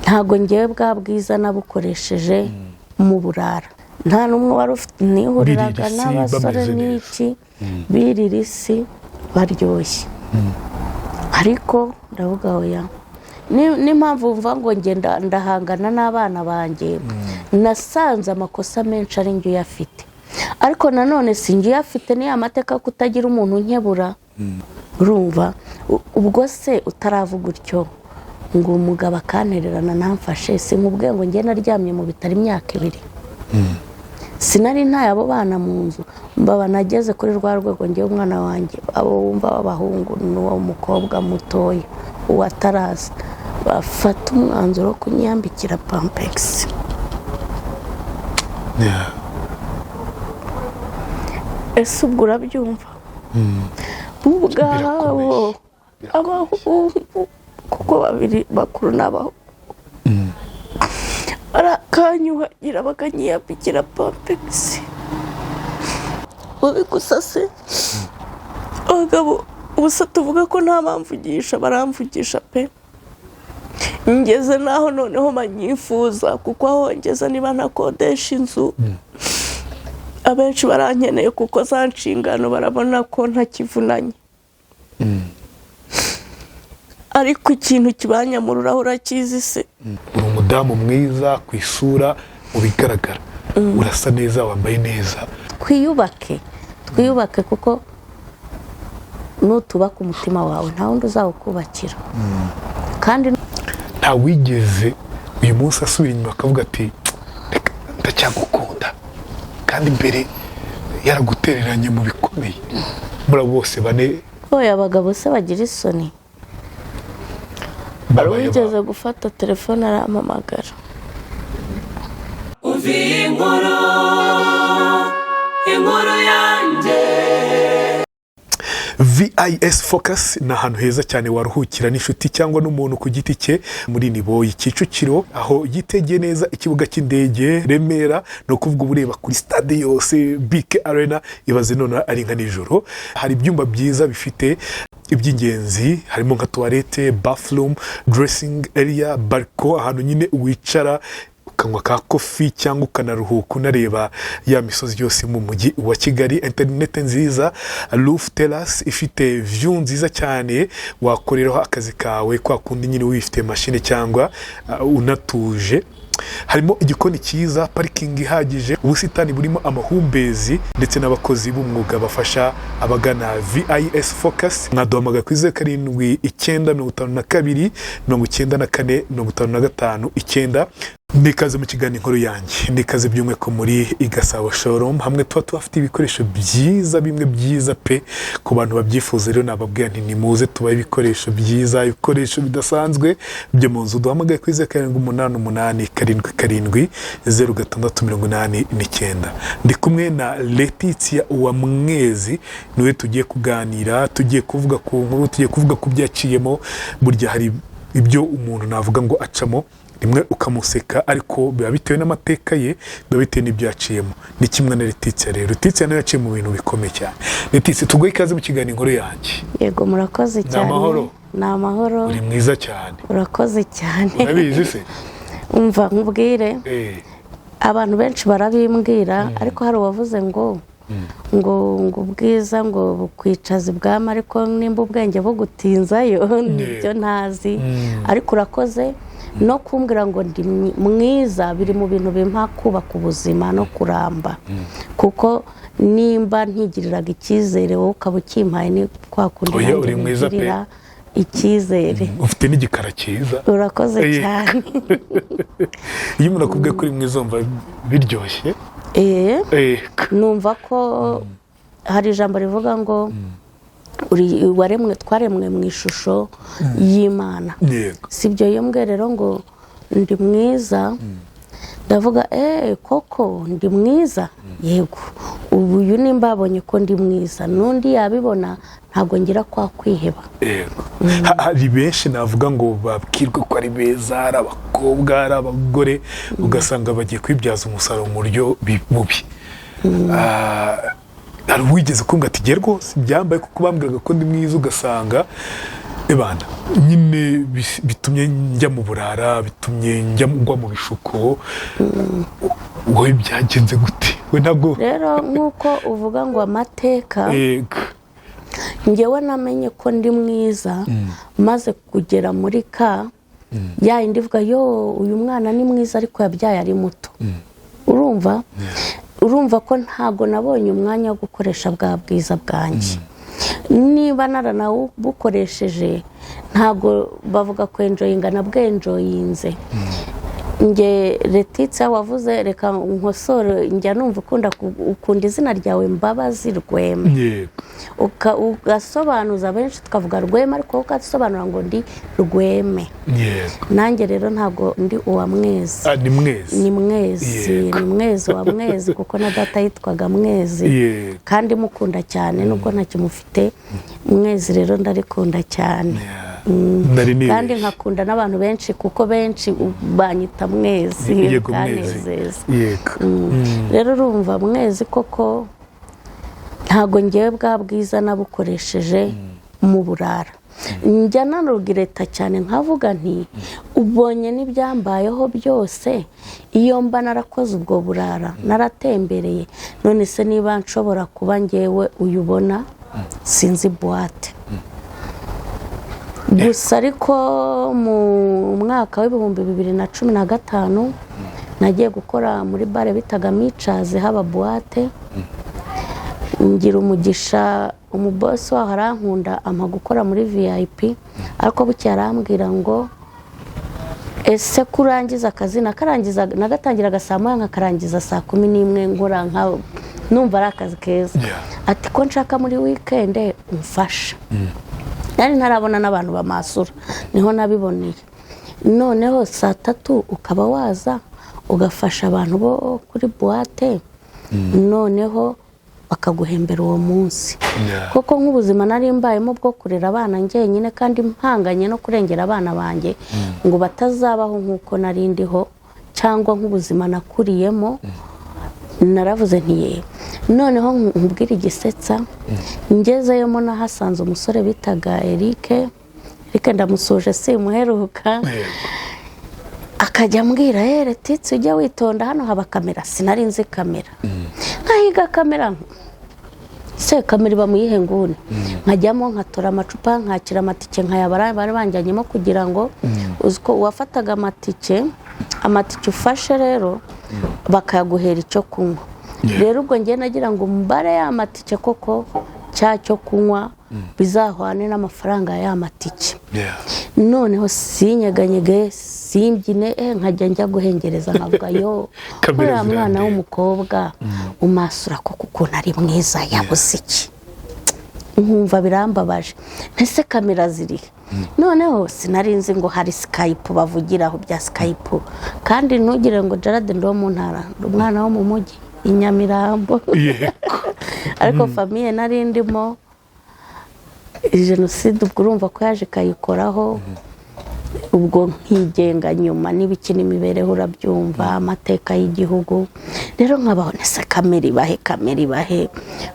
ntago ngewe bwa bwiza nabukoresheje mu burara, nta n'umwe wari ufite nihuriraga n'abasore n'iki biririsi baryoshye, ariko ndavuga oya, n'impamvu mva ngo ngenda ndahangana n'abana banjye, nasanze amakosa menshi ari njye uyafite, ariko nanone sinjye uyafite ni amateka kutagira umuntu nkebura. Urumva ubwo se utaravuga utyo ngo umugabo akantererana namfashe, sinkubwiye ngo njye naryamye mu bitaro imyaka 2, sinari ntaye abo bana mu nzu, mbaba nageze kuri rwa rwego njye umwana wanjye abo wumva b'abahungu n'uwo mukobwa mutoya uwataraza bafata umwanzuro wo kunyambikira Pampers. Ese ubwo urabyumva? Ubwabo abahungu kuko babiri bakuru n'abaho barakanyuhagira bakanyambikira Pampers. Gusa se abagabo ubusa tuvuga ko nta bamvugisha, baramvugisha pe. Ngeze naho noneho manyifuza kuko aho ngeze niba nakodesha inzu abenshi barankeneye kuko za nshingano barabona ko ntakivunanye. Ariko ikintu kibanyamurura urakizi se, uri umudamu mwiza ku isura mu bigaragara, urasa neza, wambaye neza. Twiyubake kuko nutubaka umutima wawe nta wundi uzawukubakira. Kandi nta wigeze uyu munsi asubira inyuma akavuga ati ndacyagukunda, kandi mbere yaragutereranye mu bikomeye. Muri bose bane oya abagabo se bagira isoni. Wigeze gufata telefone arampamagara, uvi inkuru yanjye. VIS Focus ni ahantu heza cyane waruhukira n'inshuti cyangwa n'umuntu ku giti cye muri Niboyi Kicukiro, aho yitegeye neza ikibuga cy'indege Remera, no kuvuga ureba kuri stade yose BK Arena, ibaze none ari nka nijoro. Hari ibyumba byiza bifite iby'ingenzi, harimo nka toilette, bathroom, dressing area, balcony, ahantu nyine wicara ukanywa ka kofi cyangwa ukanaruhuka unareba ya misozi yose mu mujyi wa Kigali. Internet nziza, roof terrace ifite view nziza cyane, wakoreraho akazi kawe kwa kundi nyine wifite machine cyangwa unatuje. Harimo igikoni cyiza, parking ihagije, ubusitani burimo amahumbezi ndetse n'abakozi b'umwuga bafasha abagana VIS Focus. Mwaduhamagara kuri 0792 94 55 9. Nikaze mu kiganiro inkuru yanjye, nikaze by'umweko muri Igasabo Showroom, hamwe tuba tubafite ibikoresho byiza, bimwe byiza pe. Ku bantu babyifuza rero nababwira nti nimuze tubaye ibikoresho byiza, ibikoresho bidasanzwe byo mu nzu. Duhamagaye kuri 0788 0787 ndi kumwe na Letitia Uwamwezi, niwe tugiye kuganira, tugiye kuvuga ku nkuru, tugiye kuvuga ku byaciyemo. Burya hari ibyo umuntu navuga ngo acamo rimwe ukamuseka, ariko biba bitewe n'amateka ye, biba bitewe n'ibyaciyemo. Ni kimwe na Letitia rero. Letitia nayo yaciye mu bintu bikomeye cyane. Letitia, tugoye ikaze mu kiganiro inkuru yanjye. Yego murakoze cyane. Namahoro. Namahoro. Uri mwiza cyane. Urakoze cyane. Urabizi se? Umva nkubwire. Abantu benshi barabimbwira, ariko hari uwavuze ngo ubwiza ngo bukwicaza ibwami, ariko nimba ubwenge bugutinzayo nibyo ntazi. Ariko urakoze no kumbwira ngo ndi mwiza, biri mu bintu bimpa kubaka ubuzima no kuramba. Kuko nimba ntigiriraga icyizere wowe ukaba ukimpaye, ni kwa kundi uri mwiza pe, icyizere. Ufite n'igikara cyiza. Urakoze cyane. Iyo umuntu akubwiye ko uri mwiza umva biryoshye. Numva ko hari ijambo rivuga ngo waremwe, twaremwe mu ishusho y'Imana. Sibyo yembwe rero ngo ndi mwiza, ndavuga koko ndi mwiza. Yego ubu uyu nimba babonye ko ndi mwiza, n'undi yabibona ntabwo ngira kwa kwiheba. Hari benshi navuga ngo babwirwa ko ari beza, ari abakobwa, ari abagore, ugasanga bagiye kwibyaza umusaruro mu buryo bubi. Hari uwigeze kumva ati giye rwose byambaye kuko bambwiraga ko ndi mwiza, ugasanga ebana nyine bitumye njya mu burara, bitumye njya ngwa mu bishuko. Wowe byagenze gute? We ntabwo rero nk'uko uvuga ngo amateka, njyewe namenye ko ndi mwiza maze kugera muri ya indi ivuga yo uyu mwana ni mwiza ariko yabyaye ari muto. urumva ko ntago nabonye umwanya wo gukoresha bwa bwiza bwanjye. Niba naranabukoresheje ntago bavuga ko enjoyinga na bwenjoyinze. Nge Letitsa wavuze reka nkosoro njya numva ukunda izina ryawe Mbabazi Rwema. Ugasobanuza benshi tukavuga Rwema ariko ugasobanura ngo ndi Rweme. Nanjye rero ntago ndi uwa Mwezi. Ni Mwezi wa Mwezi kuko na data yitwaga Mwezi. Kandi mukunda cyane nubwo ntakimufite. Mwezi rero ndarikunda cyane. Kandi nkakunda n'abantu benshi kuko benshi banyita Mwezi kanezeza. Rero urumva Mwezi koko ntago ngewe bwa bwiza nabukoresheje mu burara. Njya nanurugireta cyane nkavuga nti ubonye n'ibyambayeho byose iyo mba narakoze ubwo burara naratembereye, none se niba nshobora kuba ngewe uyubona sinzi boîte. Gusa ariko mu mwaka w'ibihumbi 2015 nagiye gukora muri bare bitaga Micaze haba boîte. Ngira umugisha umubosi waho arankunda ampa gukora muri VIP, ariko bucye arambwira ngo ese kurangiza akazi nagatangiraga saa moya nkakarangiza saa 11 nkora numva ari akazi keza. Ati ko nshaka muri weekend umfasha. Nari ntarabona n'abantu bamasura, niho nabiboneye. Noneho saa 3 ukaba waza ugafasha abantu bo kuri boîte, noneho bakaguhembera uwo munsi. Koko nk'ubuzima nari mbayemo bwo kurera abana njyenyine kandi mpanganye no kurengera abana banjye ngo batazabaho nk'uko nari ndiho cyangwa nk'ubuzima nakuriyemo. Naravuze ntiye noneho nkubwira igisetsa, ngezeyo mo nahasanze umusore bitaga Eric ndamusuje simuheruka. Akajya mbwira Letitsa ujya witonda hano haba kamera. Sinari nzi kamera, nkahiga kamera se kamera iba muyihe nguni. Nkajyamo nkatora amacupa nkakira amatike nkayabara bari banjyanyemo kugira ngo uziko uwafataga amatike ufashe rero bakaguhera icyo kunywa. Rero ubwo ngiye nagira ngo mbare ya matike koko cyacyo kunywa bizahwane n'amafaranga ya matike. Noneho sinyeganyege simbyine nkajya njya guhengereza nkavuga yo uriya mwana w'umukobwa umasura koko ukuntu ari mwiza yabuze iki. Nkumva birambabaje ntese kamera ziri. Noneho sinari nzi ngo hari Skype bavugiraho bya Skype, kandi ntugire ngo Gerard ndo mu ntara umwana wo mu mujyi Inyamirambo. Ariko famille nari ndimo jenoside ubwo urumva ko yaje kayikoraho. Ubwo nkigenga nyuma n'ibiki n'imibereho urabyumva amateka y'igihugu. Rero nkabaho nese kamera ibahe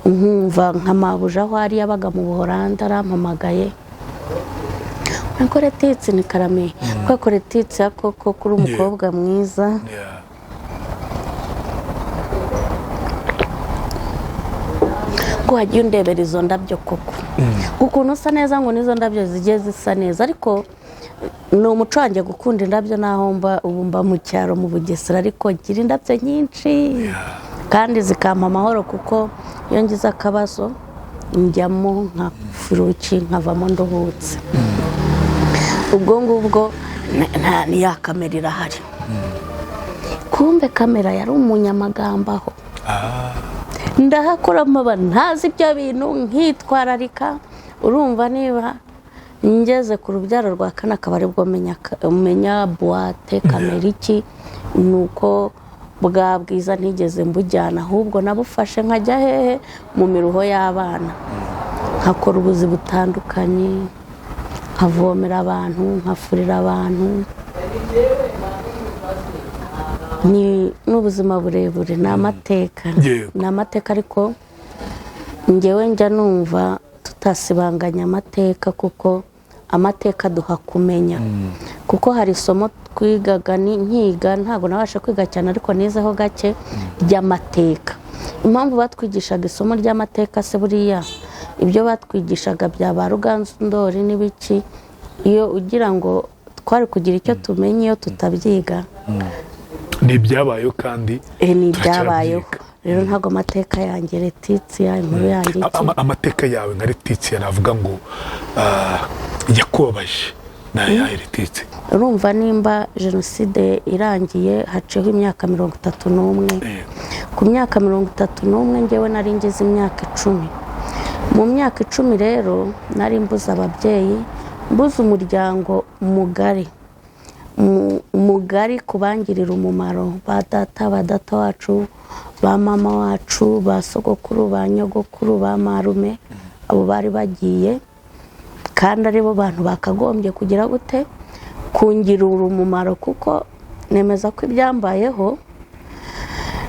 nkumva nkamabuja aho ari yabaga mu Buholandi arampamagaye. Nko Letitsa ni karame ko Letitsa koko kuri umukobwa mwiza. Ngo wajya undebera izo ndabyo koko ukuntu usa neza ngo nizo ndabyo zigiye zisa neza. Ariko ni umuco wanjye gukunda indabyo naho mba mu cyaro mu Bugesera, ariko gira indabyo nyinshi kandi zikampa amahoro kuko iyo ngize akabazo njyamo nka furuki nkavamo nduhutse. Ubwo ngubwo ni ya kamera irahari. Kumbe kamera yari umunyamagambo aho. Ndahakora maba ntazi ibyo bintu nkitwararika. Urumva niba ngeze ku rubyaro rwa kana kabari bwo menya boîte kamera iki nuko bwa bwiza ntigeze mbujyana, ahubwo nabufashe nkajya hehe mu miruho y'abana nkakora ubuzi butandukanye, nkavomera abantu, nkafurira abantu. Ni n'ubuzima burebure n'amateka ariko ngewe njya numva tutasibanganya amateka kuko amateka duha kumenya kuko hari isomo twigaga nkiga ntabwo nabasha kwiga cyane ariko nizeho gake ry'amateka. Impamvu batwigishaga isomo ry'amateka se buriya ibyo batwigishaga bya ba Ruganzu Ndori n'ibiki, iyo ugira ngo twari kugira icyo tumenye iyo tutabyiga ni ibyabayeho kandi ni ibyabayeho. Rero ntabwo amateka yanjye Letitia inkuru yanjye amateka yawe nka Letitia navuga ngo yakubabaje nayo Letitia. Urumva nimba jenoside irangiye haciyeho imyaka 31, ku myaka 31 ngewe nari ngeze imyaka 10. Mu myaka 10 rero nari mbuze ababyeyi, mbuze umuryango mugari kubangirira umumaro, ba data wacu, ba mama wacu, ba sogokuru, ba nyogokuru, ba marume, abo bari bagiye kandi aribo bantu bakagombye kugira gute kungirira umumaro, kuko nemeza ko ibyambayeho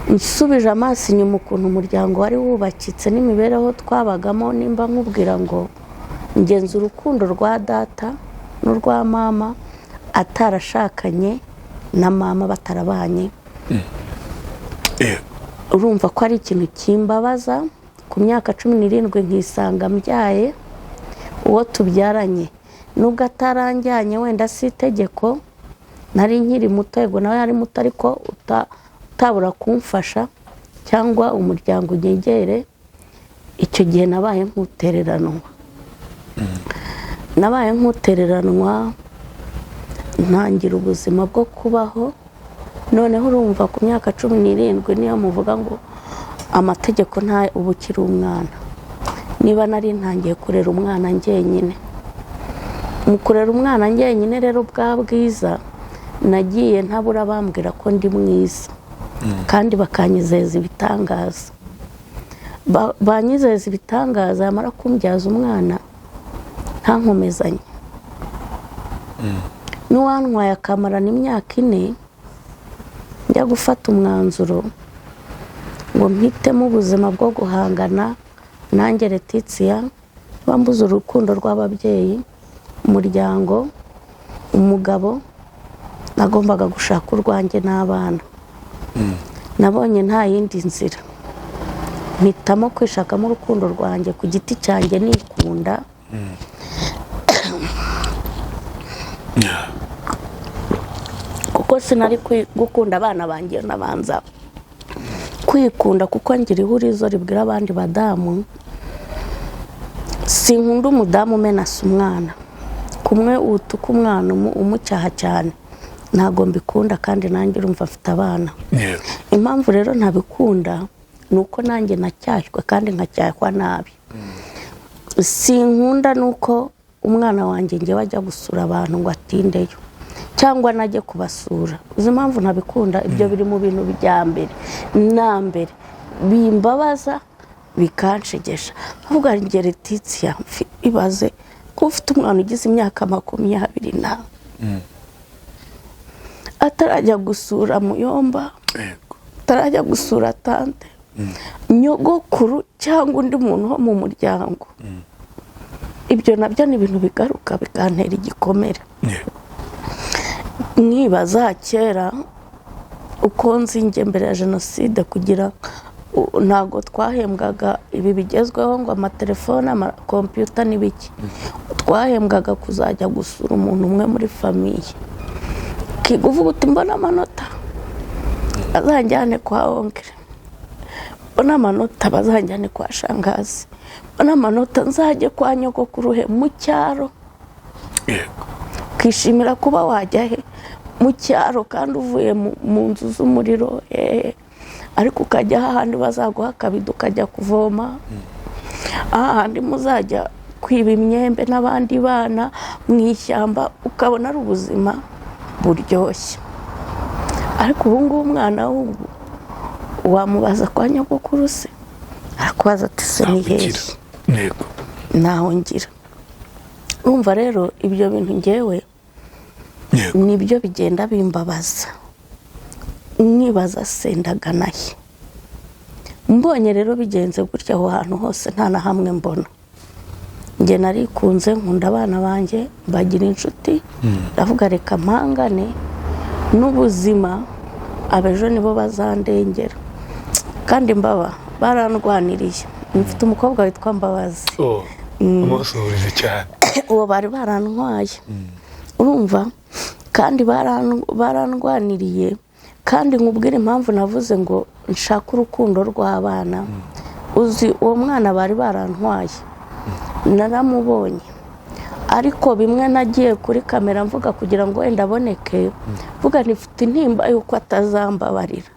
nsubije amaso inyuma ukuntu umuryango wari wubakitse n'imibereho twabagamo, nimba nkubwira ngo ngenza urukundo rwa data n'urwa mama atarashakanye na mama batarabanye, urumva ko ari ikintu kimbabaza. Ku myaka 17 nkisanga mbyaye uwo tubyaranye, nubwo ataranjyanye wenda si itegeko, nari nkiri muto, yego nawe yari muto ariko utabura kumfasha cyangwa umuryango unyegere. Icyo gihe nabaye nk'utereranwa, ntangira ubuzima bwo kubaho. Noneho urumva ku myaka 17 niyo muvuga ngo amategeko nta ubukiri umwana, niba nari ntangiye kurera umwana njyenyine. Mu kurera umwana njyenyine rero bwa bwiza nagiye ntabura bambwira ko ndi mwiza kandi bakanyizeza ibitangaza, banyizeza ibitangaza, yamara kumbyaza umwana ntankomezanye. N'uwantwaye akamarana imyaka 4 njya gufata umwanzuro ngo mpitemo ubuzima bwo guhangana nanjye Letitia, bambuze urukundo rw'ababyeyi, umuryango, umugabo, nagombaga gushaka urwanjye n'abana. Nabonye nta yindi nzira, mpitamo kwishakamo urukundo rwanjye ku giti cyanjye nikunda. Kuko sinari gukunda abana banjye nabanza kwikunda, kuko ngira ihurizo ribwira abandi badamu sinkunda umudamu umenasa umwana, kumwe utuka umwana umucyaha cyane, ntago mbikunda kandi nanjye urumva afite abana. Impamvu rero ntabikunda nuko nanjye nacyashywe kandi nkacyahwa nabi. Sinkunda nuko umwana wanjye nge wajya gusura abantu ngo atindeyo cyangwa najye kubasura. Uzi impamvu ntabikunda? Ibyo biri mu bintu bya mbere na mbere bimbabaza bikanshegesha. Ahubwo nge Letitia ibaze ko ufite umwana ugize imyaka 20 atarajya gusura muyomba, atarajya gusura tante, nyogokuru cyangwa undi muntu wo mu muryango. Ibyo nabyo ni ibintu bigaruka bikantera igikomere. Nkibaza kera uko nzinge mbere ya jenoside, kugira ntago twahembwaga ibi bigezweho ngo amatelefone, amakompiyuta n'ibiki. Twahembwaga kuzajya gusura umuntu umwe muri famiye, kiguvuga uti mbona amanota bazanjyane kwa onkere, mbona amanota bazanjyane kwa shangazi, mbona amanota nzajye kwa nyogokuru mu cyaro. Kishimira kuba wajya he mu cyaro kandi uvuye mu nzu z'umuriro, ariko ukajya hahandi bazaguha akabido ukajya kuvoma, ahandi muzajya kwiba imyembe n'abandi bana mu ishyamba, ukabona ari ubuzima buryoshye. Ariko ubu ngubu umwana w'ubu wamubaza kwa nyogokuru se arakubaza ati se ni hehe, naho ngira. Urumva rero ibyo bintu ngewe nibyo bigenda bimbabaza, nkibaza se ndaganahe. Mbonye rero bigenze gutya aho hantu hose nta na hamwe mbona, njye narikunze nkunda abana banjye bagira inshuti ndavuga reka mpangane n'ubuzima abejo nibo bazandengera kandi barandwaniriye mfite umukobwa witwa Mbabazi umusuhurize cyane uwo bari barantwaye urumva kandi barandwaniriye kandi nkubwira impamvu navuze ngo nshaka urukundo rw'abana uzi uwo mwana bari barantwaye naramubonye ariko bimwe nagiye kuri kamera mvuga kugira ngo wenda aboneke mvuga nifite intimba yuko atazambabarira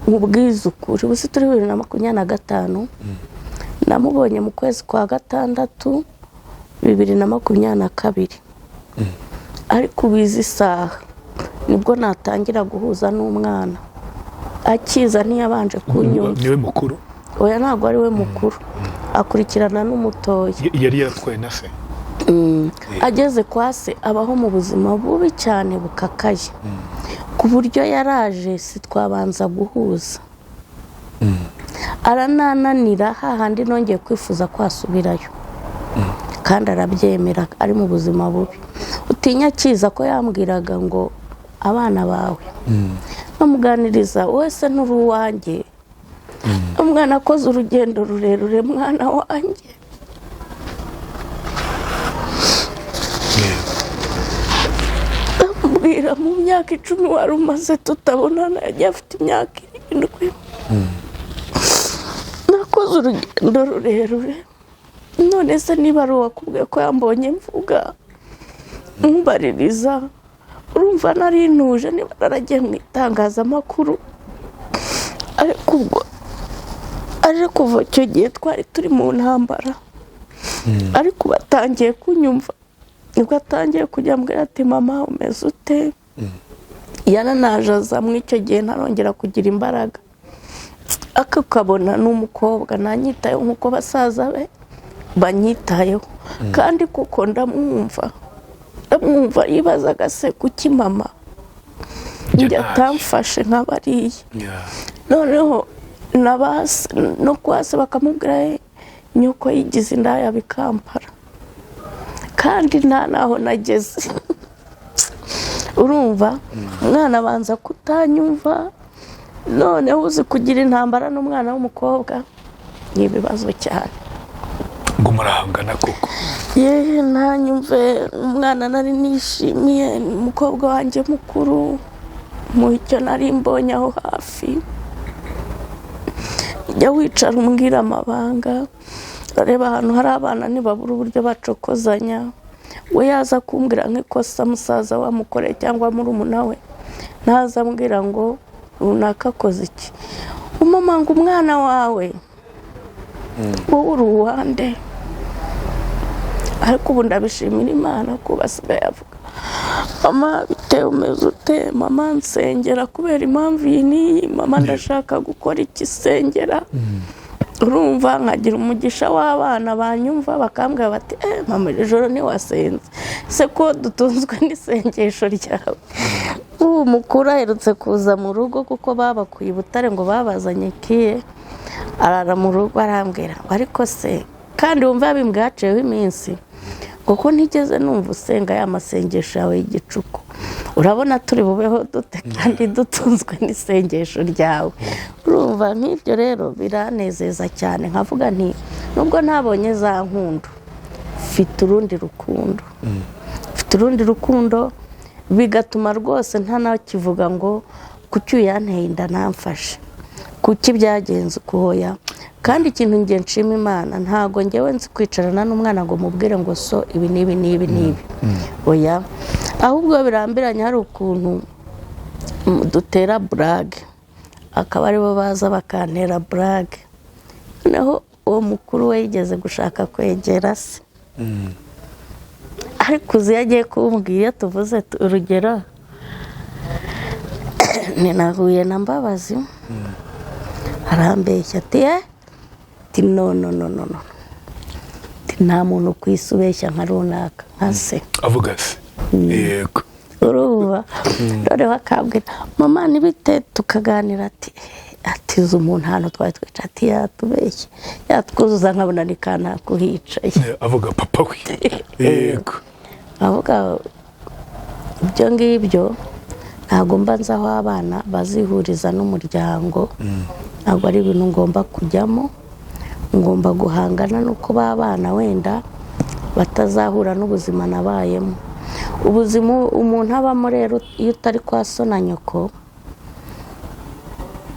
nkubwiza ukuri ubusi turi 2025 namubonye mu kwezi kwa gatandatu 2022 ariko ubizi isaha nibwo natangira guhuza n'umwana akiza ntiyabanje kunyumva niwe mukuru oya ntabwo ari we mukuru akurikirana n'umutoya yari yaratwaye na se ageze kwa se abaho mu buzima bubi cyane bukakaye ku buryo yaraje sitwabanza guhuza aranananira hahandi nongeye kwifuza kwasubirayo kandi arabyemera ari mu buzima bubi utinya kiza ko yambwiraga ngo abana bawe bamuganiriza wese n'uruwanjye umwana akoze urugendo rurerure mwana wanjye ambwira mu myaka 10 wari umaze tutabonana yagiye afite imyaka 7 nakoze urugendo rurerure none se niba ari uwakubwiye ko yambonye mvuga mbaririza urumva nari ntuje niba naragiye mu itangazamakuru ariko ubwo aje kuva icyo gihe twari turi mu ntambara ariko batangiye kunyumva nibwo atangiye kujya mbwira ati mama umeze ute yaranajaza mu icyo gihe ntarongera kugira imbaraga akakabona n'umukobwa nanyitayeho nk'uko basaza be banyitayeho kandi kuko ndamwumva yibazaga se kuki mama njya atamfashe nk'abariye noneho nabase no kwase bakamubwira nyuko yigize indaya bikampara kandi nta naho nageze urumva umwana abanza kutanyumva noneho uzi kugira intambara n'umwana w'umukobwa ni ibibazo cyane ngo murahangana koko yewe ntanyumve umwana nari nishimiye umukobwa wanjye mukuru mu icyo nari mbonye aho hafi jya wicara umbwira amabanga urareba ahantu hari abana ntibabura uburyo bacokozanya we yaza kumbwira nk'ikosa musaza wamukoreye cyangwa murumuna we ntaza ambwira ngo runaka akoze iki umumanga umwana wawe wowe uri uwande ariko ubu ndabishimira Imana ko basigaye avuga mama bitewe umeze ute mama nsengera kubera impamvu iyi n'iyi mama ndashaka gukora iki sengera urumva nkagira umugisha w'abana banyumva bakambwira bati mama ijoro ntiwasenze se ko dutunzwe n'isengesho ryawe ubu mukuru aherutse kuza mu rugo kuko babakuye Butare ngo babazanye kiye arara mu rugo arambwira ariko se kandi wumva bimbwaceho iminsi kuko ntigeze numva usenga ya masengesho yawe y'igicuku urabona turi bubeho dute kandi dutunzwe n'isengesho ryawe urumva nk'ibyo rero biranezeza cyane nkavuga nti nubwo ntabonye za nkundu mfite urundi rukundo bigatuma rwose ntanakivuga ngo kuki uyanteye inda ntamfashe kuki byagenze ukuhoya kandi ikintu ngiye nshima Imana ntago ngewe nzi kwicarana n'umwana ngo mubwire ngo so ibi nibi oya ahubwo birambiranye hari ukuntu dutera brage akaba aribo baza bakantera brage naho uwo mukuru we yigeze gushaka kwegera se ariko uzi yagiye kumbwira tuvuze urugero ninahuye na Mbabazi arambeshya ati no nta muntu kwisubeshya nka runaka nka se avuga se yego uruba rero bakabwira mama nibite tukaganira atiza umuntu hano twari twica ati yatubeshye yatwuzuza nkabona ni kana kuhicaye avuga papa we yego avuga ibyo ngibyo ntabwo mba nzi aho abana bazihuriza n'umuryango ntabwo ari ibintu ngomba kujyamo ngomba guhangana n'uko b'abana wenda batazahura n'ubuzima nabayemo ubuzima umuntu abamo rero iyo utari kwa so na nyoko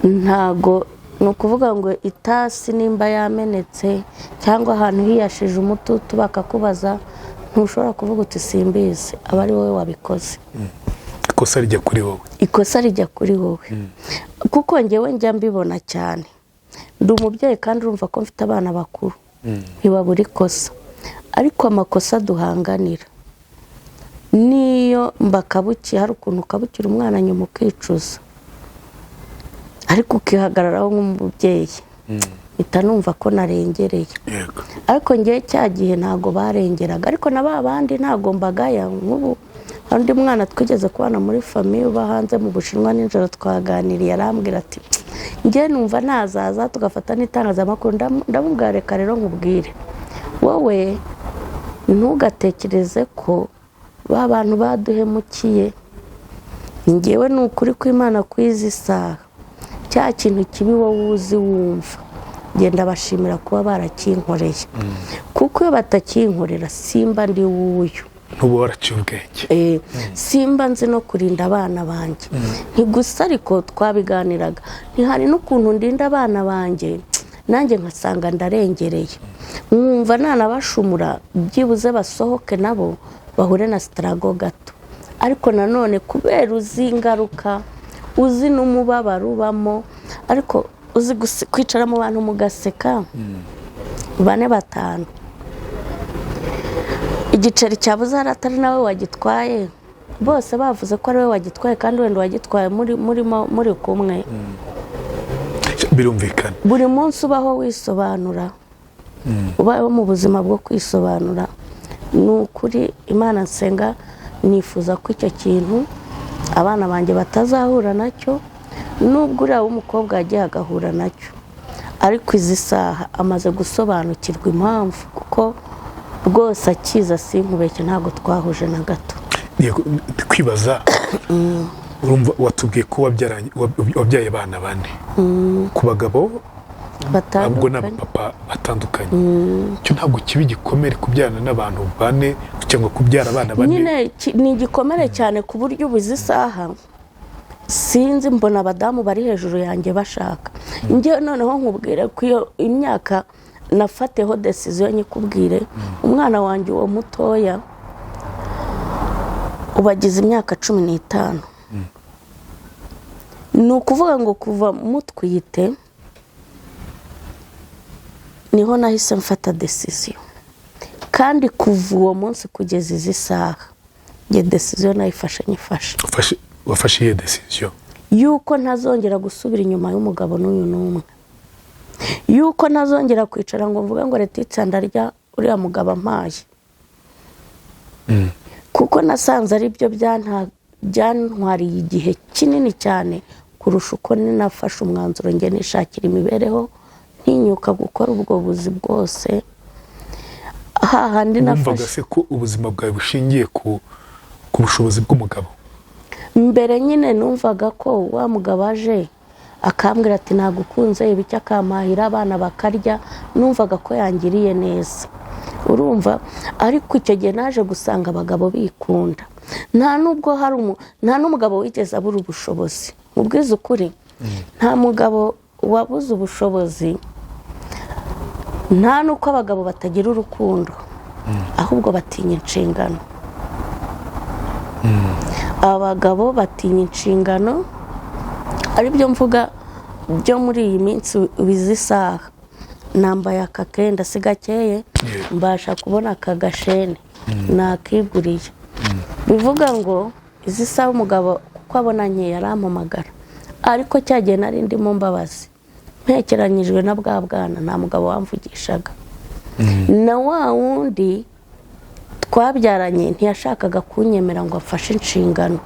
ntago ni ukuvuga ngo itasi nimba yamenetse cyangwa ahantu hiyashije umututu bakakubaza ntushobora kuvuga uti simbizi aba ari wowe wabikoze ikosa rijya kuri wowe ikosa rijya kuri wowe kuko njyewe njya mbibona cyane ndi umubyeyi kandi urumva ko mfite abana bakuru ntibabura ikosa ariko amakosa duhanganira niyo mbakabukiye hari ukuntu ukabukira umwana nyuma ukicuza ariko ukihagararaho nk'umubyeyi mpita numva ko narengereye ariko ngewe cya gihe ntabwo barengeraga ariko na ba bandi ntabwo mbagaya nk'ubu undi mwana twigeze kubana muri famiye uba hanze mu Bushinwa nijoro twaganiriye arambwira ati ngewe numva nazaza tugafata n'itangazamakuru ndamubwira reka rero nkubwire wowe ntugatekereze ko ba bantu baduhemukiye ngewe ni ukuri kw'Imana kwizi saha cya kintu kibi wowe uzi wumva genda bashimira kuba barakinkoreye kuko iyo batakinkorera simba ndi wuyu ntuba waraciye ubwenge simba nzi no kurinda abana banjye ntigusa ariko twabiganiraga ntihari n'ukuntu ndinda abana banjye nanjye nkasanga ndarengereye nkumva nanabashumura byibuze basohoke nabo bahure na sitarago gato ariko nanone kubera uzi ingaruka uzi n'umubabaro ubamo ariko uzi kwicara mu bantu mugaseka 4-5 igiceri cyabuze atari nawe wagitwaye bose bavuze ko ari we wagitwaye kandi wenda wagitwaye muri kumwe birumvikana buri munsi ubaho wisobanura ubaho mu buzima bwo kwisobanura ni ukuri Imana nsenga nifuza ko icyo kintu abana banjye batazahura nacyo nubwo uriya w'umukobwa yagiye agahura nacyo ariko izi saha amaze gusobanukirwa impamvu kuko rwose akiza sinkubeshye ntabwo twahuje na gato kwibaza urumva watubwiye ko wabyaye abana bane ku bagabo ntabwo n'abapapa batandukanye cyo ntabwo kiba igikomere kubyarana n'abantu bane cyangwa kubyara abana bane nyine ni igikomere cyane ku buryo ubuze isaha sinzi mbona abadamu bari hejuru yanjye bashaka njye noneho nkubwire ko iyo imyaka nafateho decision nyikubwire umwana wanjye uwo mutoya ubagize imyaka 15 ni ukuvuga ngo kuva mutwite niho nahise mfata decision kandi kuva uwo munsi kugeza izi saha nge decision nayifashe nyifashe wafashe iyo decision yuko ntazongera gusubira inyuma y'umugabo n'uyu n'umwe yuko ntazongera kwicara ngo mvuga ngo Letitsa ndarya uriya mugabo ampaye kuko nasanze ari byo byantwariye igihe kinini cyane kurusha uko ninafashe umwanzuro nge nishakira imibereho ntinyuka gukora ubwo buzi bwose hahandi nafashe numvaga se ko ubuzima bwawe bushingiye ku bushobozi bw'umugabo mbere nyine numvaga ko wa mugabo aje akambwira ati nagukunze ibiki akamahira abana bakarya numvaga ko yangiriye neza urumva ariko icyo gihe naje gusanga abagabo bikunda nta nubwo hari nta n'umugabo wigeze abura ubushobozi mubwiza ukuri nta mugabo wabuze ubushobozi nta nuko abagabo batagira urukundo ahubwo batinya inshingano abagabo batinya inshingano aribyo mvuga byo muri iyi minsi bizi saha nambaye akakenda sigakeye mbasha kubona akagashene nakiguriye bivuga ngo izi saha umugabo kuko abona nke yarampamagara ariko cyagiye nari ndimo mbabazi mpekeranyijwe na bwa bwana nta mugabo wamvugishaga na wa wundi twabyaranye ntiyashakaga kunyemera ngo afashe inshingano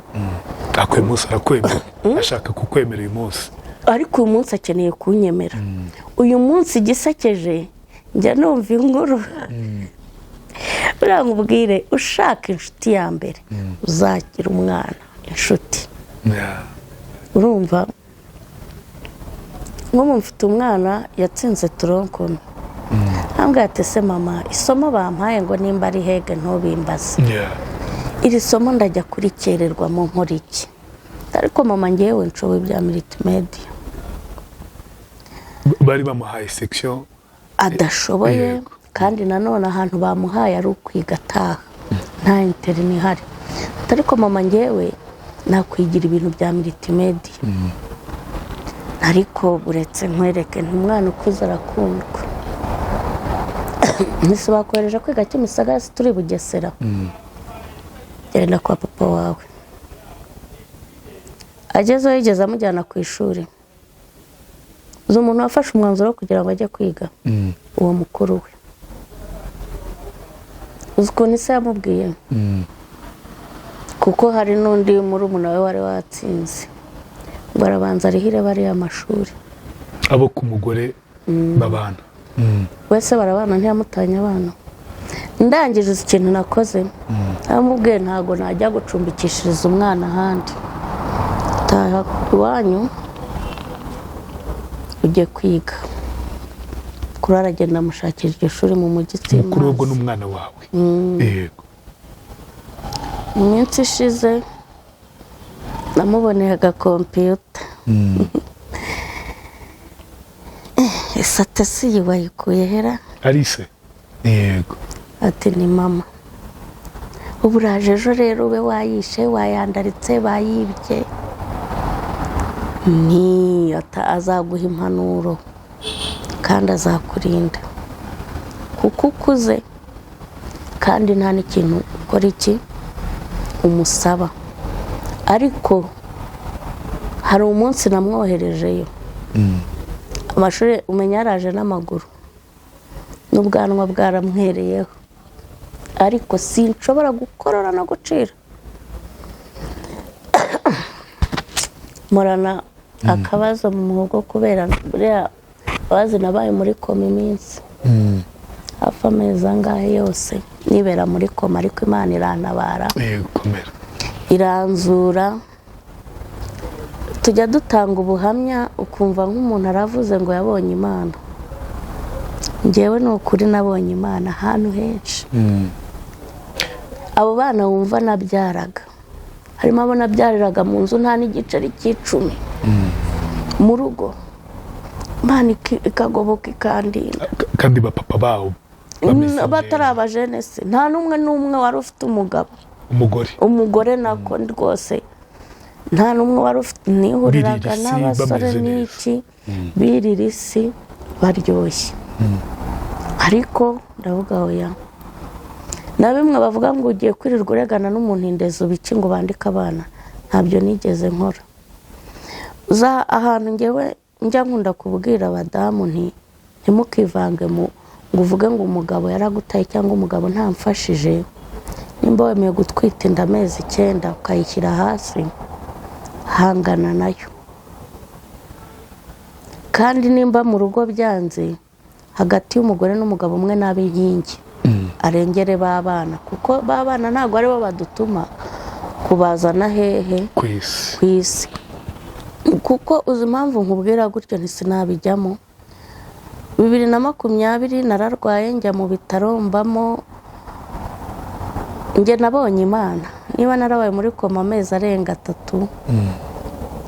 akwe munsi arakwemera ashaka kukwemera uyu munsi ariko uyu munsi akeneye kunyemera. Uyu munsi gisekeje njya numva inkuru urangubwire ushaka inshuti ya mbere uzagira umwana inshuti. Urumva nk'ubu mfite umwana yatsinze turonkome, ambwira ati se mama isomo bampaye ngo nimba ari hege ntubimbaze, iri somo ndajya kurikererwa mu nkora iki? Ariko mama ngewe nshoboye bya multimedia. Bari bamuhaye section adashoboye, kandi nanone ahantu bamuhaye ari ukwiga ataha, nta internet ihari. Ariko mama ngewe nakwigira ibintu bya multimedia. Ariko uretse nkwereke ntumwana ukuze arakundwa. Nise bakohereje kwiga Kimisagara turi Bugesera. Genda kwa papa wawe. Agezeho yigeze amujyana ku ishuri. Uzi umuntu wafashe umwanzuro kugira ngo ajye kwiga, uwo mukuru we. Uzi ko nise yamubwiye, kuko hari n'undi murumuna we wari watsinze, ngo arabanza arihire bariya amashuri. Abo ku mugore babana wese barabana ntiyamutanya abana. Ndangije ikintu nakoze, amubwiye ntago najya gucumbikishiriza umwana ahandi, taha iwanyu ujye kwiga. Kuri aragenda amushakira iryo shuri mu mujyi Tsimazi. Kuri ubwo n'umwana wawe. Yego. Iminsi ishize namuboneye agakompiyuta. Isate si wayikuye hera? Arise. Yego. Ati ni mama. Ubu uraje ejo rero ube wayishe wayandaritse bayibye. Ni azaguha impanuro kandi azakurinda, kuko ukuze kandi nta n'ikintu ukora iki umusaba. Ariko hari umunsi namwoherejeyo, amashuri umenya yaraje n'amaguru n'ubwanwa bwaramwereyeho, ariko sinshobora gukorora no gucira. Murana akabazo mu muhogo kubera buriya abazi nabaye muri koma iminsi hafi amezi angahe yose nibera muri koma, ariko Imana irantabara iranzura. Tujya dutanga ubuhamya ukumva nk'umuntu aravuze ngo yabonye Imana. Njyewe ni ukuri nabonye Imana ahantu henshi. Abo bana wumva nabyaraga, harimo abo nabyariraga mu nzu nta n'igiceri cy'icumi mu rugo, Imana ikagoboka ikandinda. Kandi bapapa bawo batari abajenesi, nta n'umwe wari ufite umugabo. Umugore nako rwose nta n'umwe wari ufite. Nihuriraga n'abasore n'iki birira isi baryoshye. Ariko ndavuga oya, na bimwe bavuga ngo ugiye kwirirwa uregana n'umuntu indezo biki ngo bandike abana, ntabyo nigeze nkora. Uza ahantu ngewe njya nkunda kubwira abadamu ntimukivange ngo uvuge ngo umugabo yaragutaye cyangwa umugabo ntamfashije. Nimba wemeye gutwita inda amezi 9 ukayishyira hasi, hangana nayo. Kandi nimba mu rugo byanze, hagati y'umugore n'umugabo umwe n'ab'inkingi arengere babana, kuko babana ntago ari bo badutuma kubazana hehe kwisi. Kuko uzi impamvu nkubwira gutyo ntisinabijyamo. 2020 nararwaye njya mu bitaro mbamo, nge nabonye Imana. Niba narabaye muri koma amezi arenga 3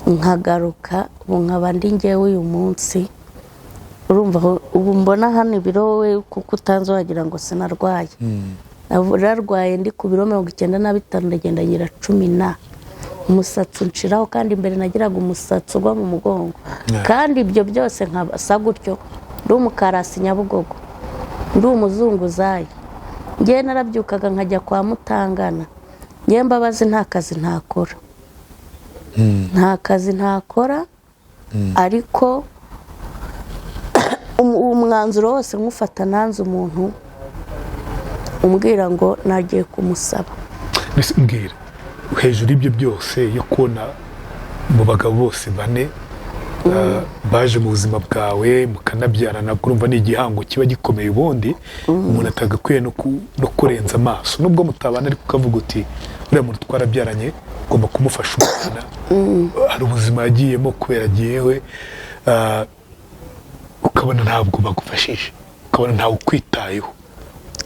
nkagaruka, ubu nkaba ndi ngewe uyu munsi. Urumva ubu mbona hano ibiro we kuko utanze wagira ngo sinarwaye. Nararwaye ndi ku biro 95 ndagenda ngira 10 umusatsi nshiraho, kandi imbere nagiraga umusatsi ugwa mu mugongo. Kandi ibyo byose nkabasa gutyo, ndi umukarasi Nyabugogo, ndi umuzunguzayi. Ngiye narabyukaga nkajya kwa Mutangana. Ngiye Mbabazi nta kazi ntakora, nta kazi ntakora. Ariko umwanzuro wose nkufata nanze umuntu umbwira ngo nagiye kumusaba. Mbwira hejuru ibyo byose yo kubona mu bagabo bose bane baje mu buzima bwawe mukanabyarana urumva ni igihango kiba gikomeye ubundi umuntu atagakwiye no kurenza amaso nubwo mutabana ariko ukavuga uti uriya muntu twarabyaranye ugomba kumufasha umwana hari ubuzima yagiyemo kubera agiyewe ukabona ntabwo bagufashije ukabona ntawe ukwitayeho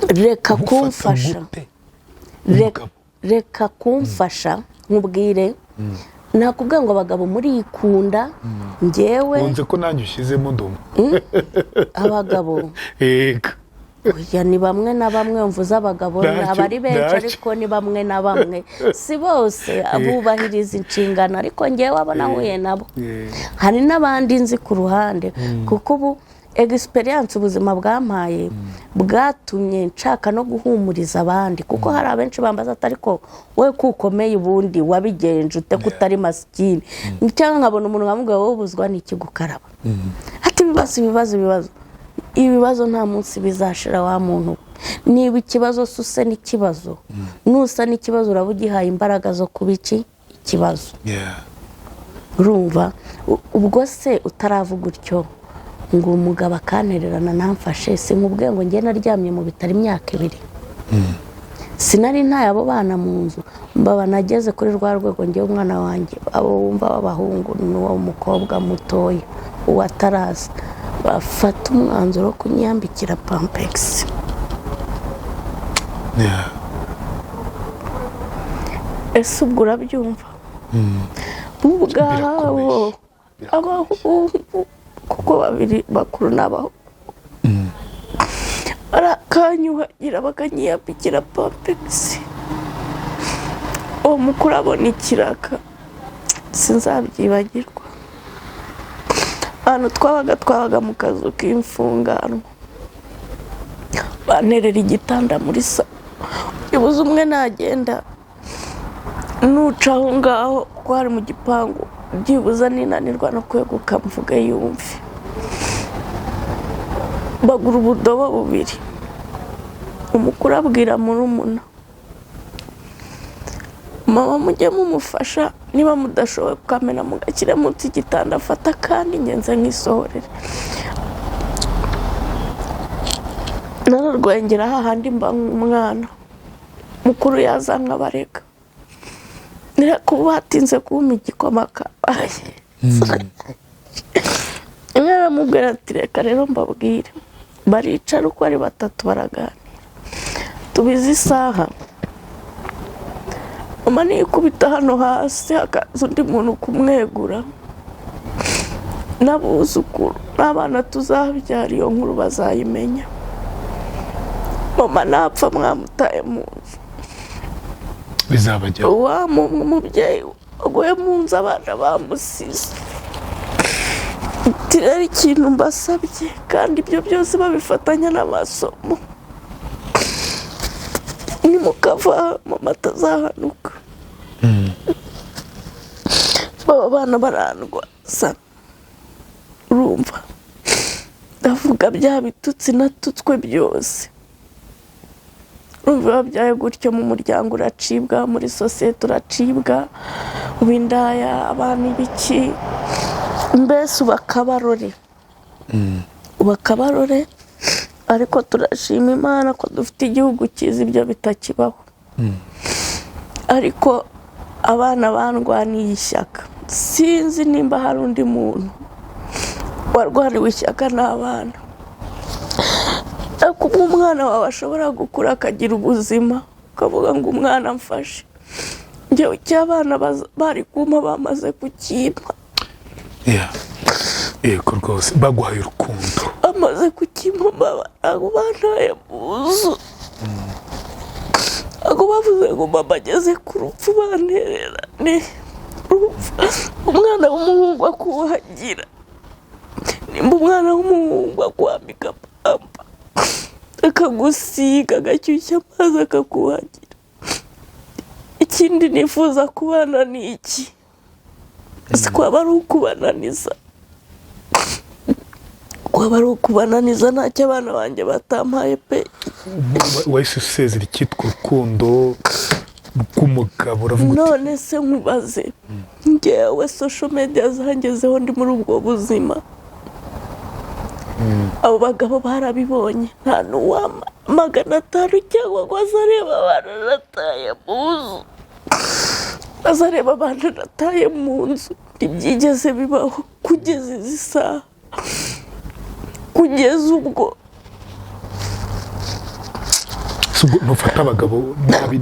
reka kumfasha reka kumfasha nkubwire nakubwira ngo abagabo muri ikunda njyewe unze ko nanjye ushyizemo ndumva abagabo ega oya ni bamwe na bamwe mvuze abagabo abari benshi ariko ni bamwe na bamwe si bose abubahiriza inshingano ariko njyewe abo nahuye nabo hari n'abandi nzi ku ruhande kuko ubu experience ubuzima bwampaye bwatumye nshaka no guhumuriza abandi kuko hari abenshi bambaza ariko we kukomeye ubundi wabigenje ute kutari masikini cyangwa nkabona umuntu nkamubwira wowe ubuzwa n'iki gukaraba ati ibibazo nta munsi bizashira wa muntu niba ikibazo suse n'ikibazo nusa n'ikibazo urabugihaye imbaraga zo kubiki ikibazo urumva ubwo se utaravuga utyo ngo umugabo akantererana namfashe sinkubwiye ngo njye naryamye mu bitaro imyaka 2 sinari ntaye abo bana mu nzu mbaba nageze kuri rwa rwego njye umwana wanjye abo wumva b'abahungu n'uwo mukobwa mutoya uwataraza bafata umwanzuro wo kunyambikira Pampers ese ubwo urabyumva ubwaho abahungu kuko babiri bakuru n'abaho barakanyuhagira bakanyiyambikira Pampers uwo mukuru abona ikiraka sinzabyibagirwa hano twabaga mu kazu k'imfungano banerera igitanda muri salo ibuze umwe nagenda nuca aho ngaho ko hari mu gipangu byibuza ninanirwa no kweguka mvuge yumve bagura ubudobo 2 umukuru abwira murumuna mama mujye mumufasha niba mudashoboye kukamena mugakire munsi igitanda afata kandi ngenze nk'isohorere nararwengera hahandi mba umwana mukuru yazanka bareka kuba hatinze kuma igikoma kabaye mubwira ati reka rero mbabwire baricara uko ari 3 baraganira tubizi isaha mama nikubita hano hasi hakaza undi muntu kumwegura n'abuzukuru n'abana tuzabyara iyo nkuru bazayimenya mama napfa mwamutaye mu nzu bizabajya wa mubyeyi agoye mu nzu abana bamusize tirari ikintu mbasabye kandi ibyo byose babifatanya n'amasomo nimukava mama atazahanuka baba bana barandwaza urumva ndavuga bya bitutsi natutswe byose urumva byaye gutyo mu muryango uracibwa muri societe uracibwa ubindaya abantu ibiki mbese ubakabarore ubakabarore ariko turashima Imana ko dufite igihugu cyiza ibyo bitakibaho ariko abana bandwaniye ishyaka sinzi nimba hari undi muntu warwaniwe ishyaka n'abana ariko umwana wawe ashobora gukura akagira ubuzima ukavuga ngo umwana mfashe njyewe cy'abana bari kuma bamaze kukimpa yego rwose baguhaye urukundo amaze kukimpa abo bantaye muzu ako bavuze ngo mama ageze ku rupfu bantererane umwana w'umuhungu akuhagira nimba umwana w'umuhungu akwambika pampa akagusiga agashyushya amazi akakuhagira ikindi nifuza kubana ni iki sikwaba ari ukubananiza kwaba ari ukubananiza ntacyo abana banjye batampaye pe wahise usezera icyitwa urukundo bw'umugabo uravuga none se nkubaze njyewe social media zangezeho ndi muri ubwo buzima abo bagabo barabibonye nta n'uwama 500 cyangwa ngo azareba abantu nataye mu nzu azareba abantu nataye mu nzu ntibyigeze bibaho kugeza izi saha kugeza ubwo ntufata abagabo nabi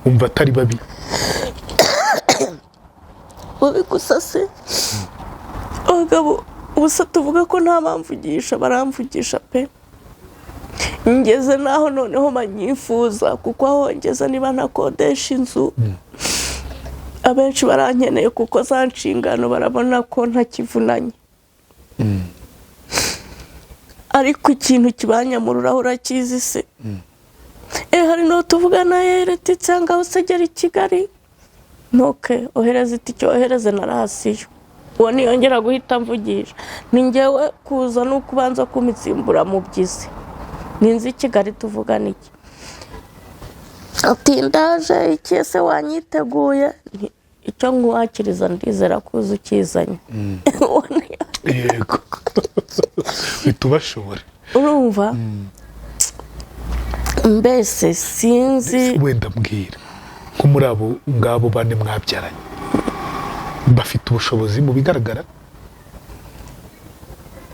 umva atari babi babi gusa se abagabo ubusa tuvuga ko nta bamvugisha baramvugisha pe ngeze naho noneho manyifuza kuko aho ngeze niba nakodesha inzu abenshi barankeneye kuko za nshingano barabona ko ntakivunanye ariko ikintu kibanyamururaho urakizi se hari no tuvugana yereti cyangwa usegera i Kigali ntoke ohereza itike ohereze na rasiyo uwo niyongera guhita mvugisha ni njyewe kuza no kubanza kumitsimbura mu byizi ninzi Kigali tuvugana iki ati ndaje ikese wanyiteguye icyo nkwakiriza ndizera kuza ukizanye yego bitubashobora urumva mbese sinzi wenda mbwira ko muri abo ngabo bane mwabyaranye bafite ubushobozi mu bigaragara